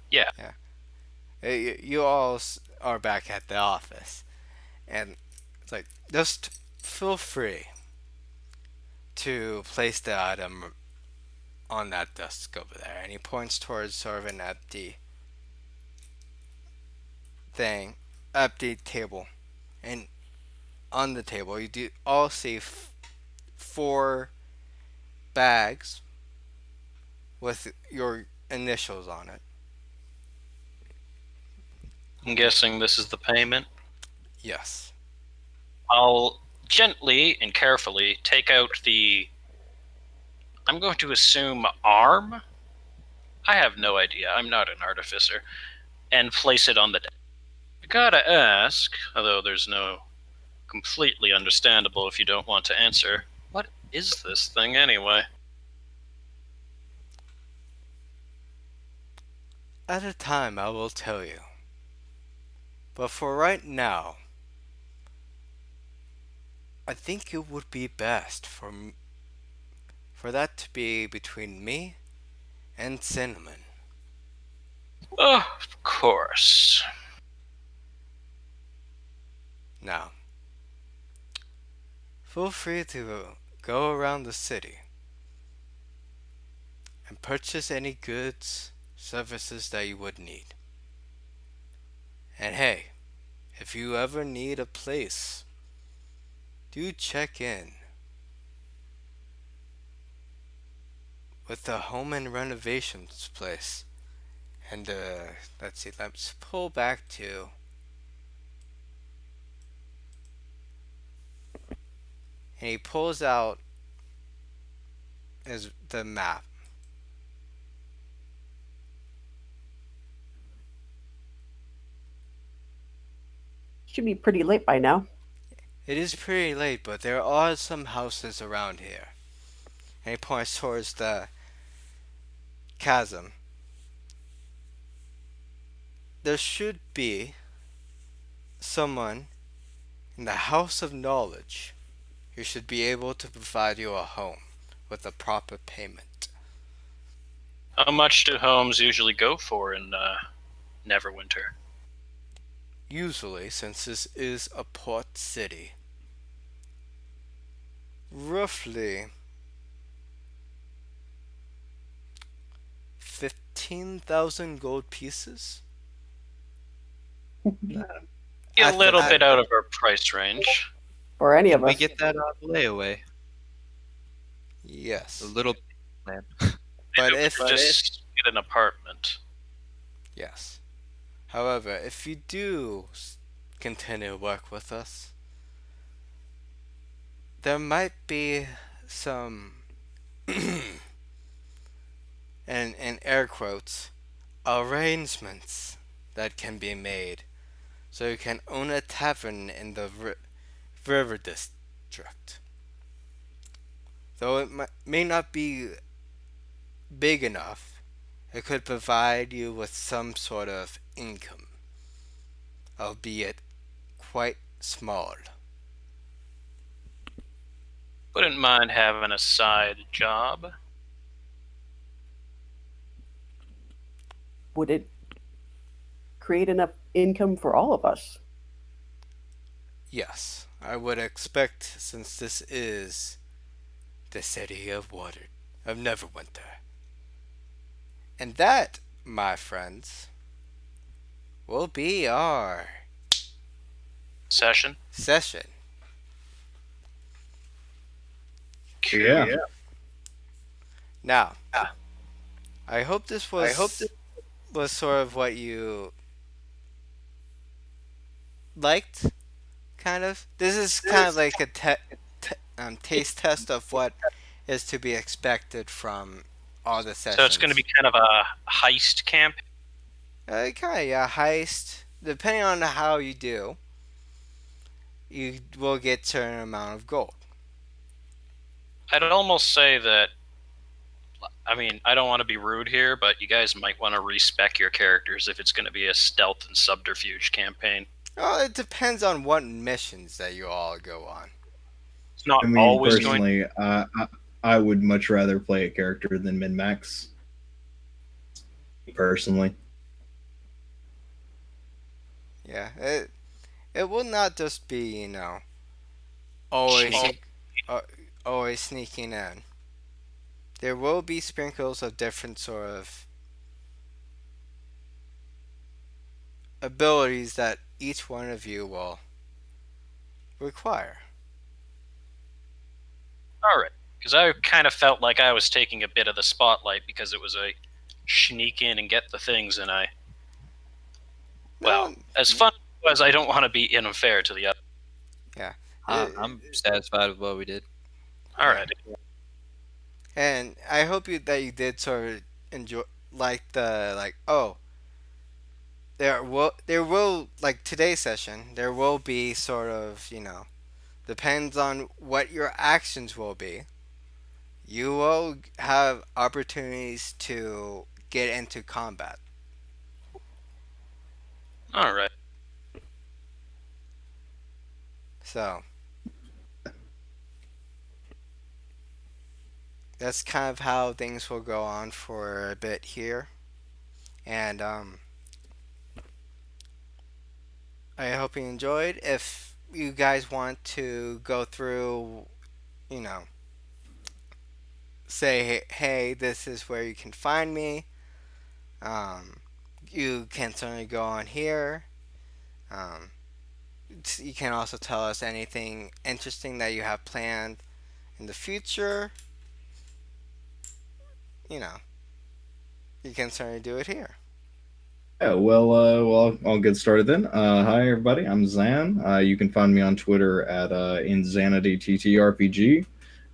Yeah. you all are back at the office, and it's like just feel free to place the item on that desk over there. And he points towards sort of an empty thing, empty table, and on the table, you do all see four bags with your initials on it. I'm guessing this is the payment. Yes. I'll gently and carefully take out the, I'm going to assume, arm? I have no idea. I'm not an artificer. And place it on the desk. I gotta ask, although there's no completely understandable if you don't want to answer, what is this thing anyway? At a time, I will tell you. But for right now, I think it would be best for that to be between me and Cinnamon. Oh, of course. Now, feel free to go around the city and purchase any goods, services that you would need. And hey, if you ever need a place, do check in with the home and renovations place. And let's see, let's pull back to. And he pulls out is the map. Should be pretty late by now. It is pretty late, but there are some houses around here. And he points towards the chasm. There should be someone in the House of Knowledge who should be able to provide you a home with a proper payment. How much do homes usually go for in Neverwinter? Usually, since this is a port city, roughly 15,000 gold pieces. Nah. A At the- little at- bit out of our price range. For any of We us. get that on layaway. Yes. A little plan. But if Just get an apartment. yes. However, if you do continue to work with us, there might be some and in air quotes arrangements that can be made so you can own a tavern in the river district. Though it may not be big enough, it could provide you with some sort of income, albeit quite small. Wouldn't mind having a side job. Would it create enough income for all of us? Yes, I would expect, since this is the city of Neverwinter. And that, my friends, will be our Session? session. Yeah. Now, I hope this was sort of what you liked, kind of. This is kind of like a taste test of what is to be expected from all the sessions. So it's going to be kind of a heist camp? kind of, yeah, heist. Depending on how you do, you will get certain amount of gold. I'd almost say that, I mean, I don't want to be rude here, but you guys might want to respec your characters if it's going to be a stealth and subterfuge campaign. Well, it depends on what missions that you all go on. It's not I mean, always going. personally, I would much rather play a character than min max. Personally, Yeah, it will not just be always Sneak. always sneaking in. There will be sprinkles of different sort of abilities that each one of you will require. All right, because I kind of felt like I was taking a bit of the spotlight because it was a sneak in and get the things, and No, as fun as I don't want to be unfair to the other. yeah. I'm satisfied with what we did. All Yeah. right, And I hope that you did sort of enjoy like the like oh there will like today's session there will be sort of depends on what your actions will be. You will have opportunities to get into combat. all right. So that's kind of how things will go on for a bit here. And I hope you enjoyed. If you guys want to go through, you know, say, hey, this is where you can find me. Um, you can certainly go on here. Um, you can also tell us anything interesting that you have planned in the future. You know, you can certainly do it here. Yeah, well, I'll get started then. Hi, everybody. I'm Zan. You can find me on Twitter at InsanityTTRPG.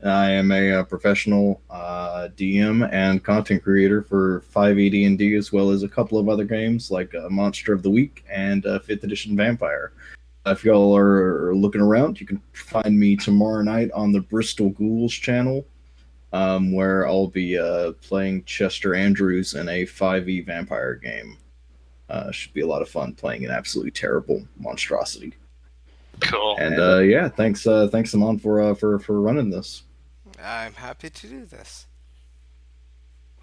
I am a, professional DM and content creator for 5e D&D, as well as a couple of other games like Monster of the Week and 5th Edition Vampire. If y'all are looking around, you can find me tomorrow night on the Bristol Ghouls channel, where I'll be playing Chester Andrews in a 5e vampire game. Should be a lot of fun playing an absolutely terrible monstrosity. Cool. And yeah, thanks Simon for running this. I'm happy to do this.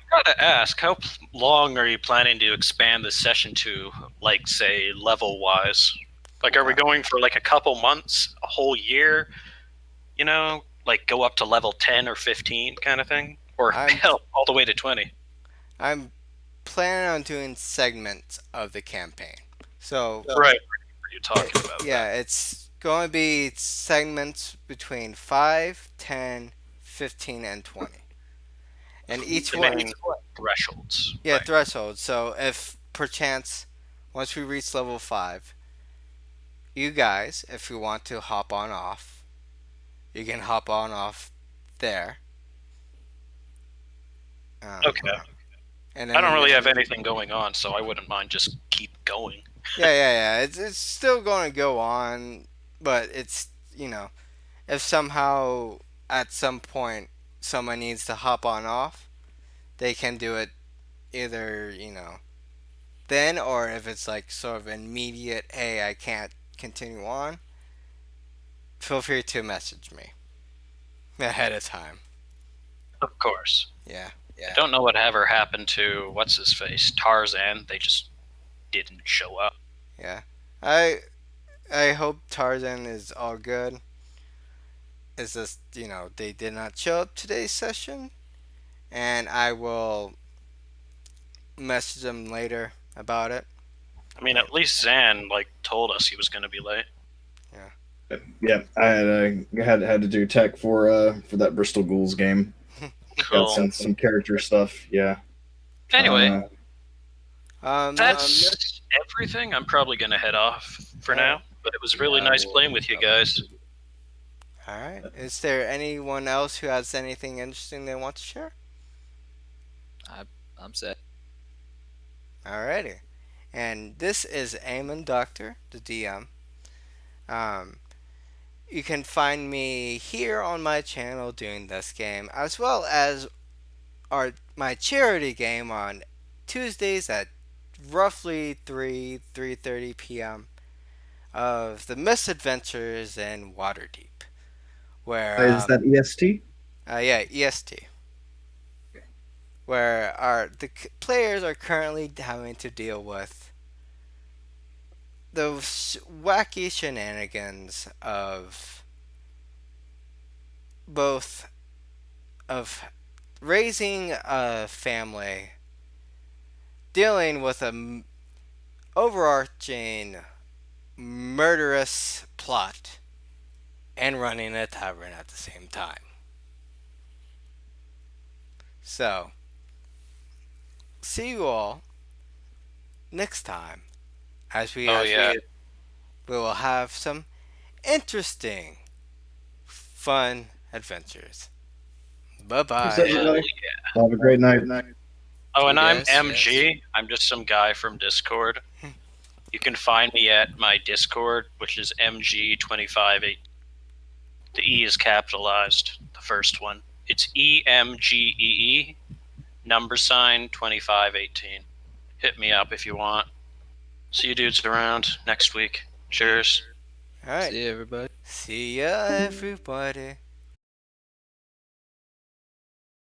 Gotta ask, how long are you planning to expand this session to, like, say, level wise? Like, are we going for like a couple months, a whole year? Like go up to level 10 or 15 kind of thing? Or I'm hell, all the way to 20? I'm planning on doing segments of the campaign. So Right. What are you talking about? yeah, it's going to be segments between 5, 10, 15, and 20. And each The one, main thresholds. yeah, Right. threshold. So if perchance, once we reach level 5, you guys, if you want to hop on off, you can hop on off there. Okay. And I then don't really have anything going on, so I wouldn't mind just keep going. yeah. It's still going to go on, but it's if somehow at some point someone needs to hop on off, they can do it either then, or if it's like sort of immediate, hey, I can't continue on, feel free to message me ahead of time. Of course. Yeah. I don't know what ever happened to what's his face, Tarzan. They just didn't show up. Yeah. I hope Tarzan is all good. It's just, they did not show up today's session, and I will message them later about it. I mean, at least Zan told us he was going to be late. Yeah, I had to do tech for that Bristol Ghouls game. Cool. Got some character stuff. Yeah. Anyway, Um, that's everything. I'm probably going to head off for now, but it was really nice playing with you guys. all right. Is there anyone else who has anything interesting they want to share? I'm set. Alrighty. And this is Eamon Doctor, the DM. Um, you can find me here on my channel doing this game, as well as my charity game on Tuesdays at roughly 3:30 p.m. of the Misadventures in Waterdeep, where Is that EST? yeah, EST, where players are currently having to deal with those wacky shenanigans of both of raising a family, dealing with overarching murderous plot, and running a tavern at the same time. So, see you all next time as Oh yeah. we will have some interesting, fun adventures. Bye Thanks, bye. Hell everybody. yeah. Have a great night. Oh, See and you I'm guys. MG. I'm just some guy from Discord. You can find me at my Discord, which is MG25. The E is capitalized, the first one. It's EMGEE, number sign 2518. Hit me up if you want. See you dudes around next week. Cheers. All right. See you, everybody. See ya, everybody.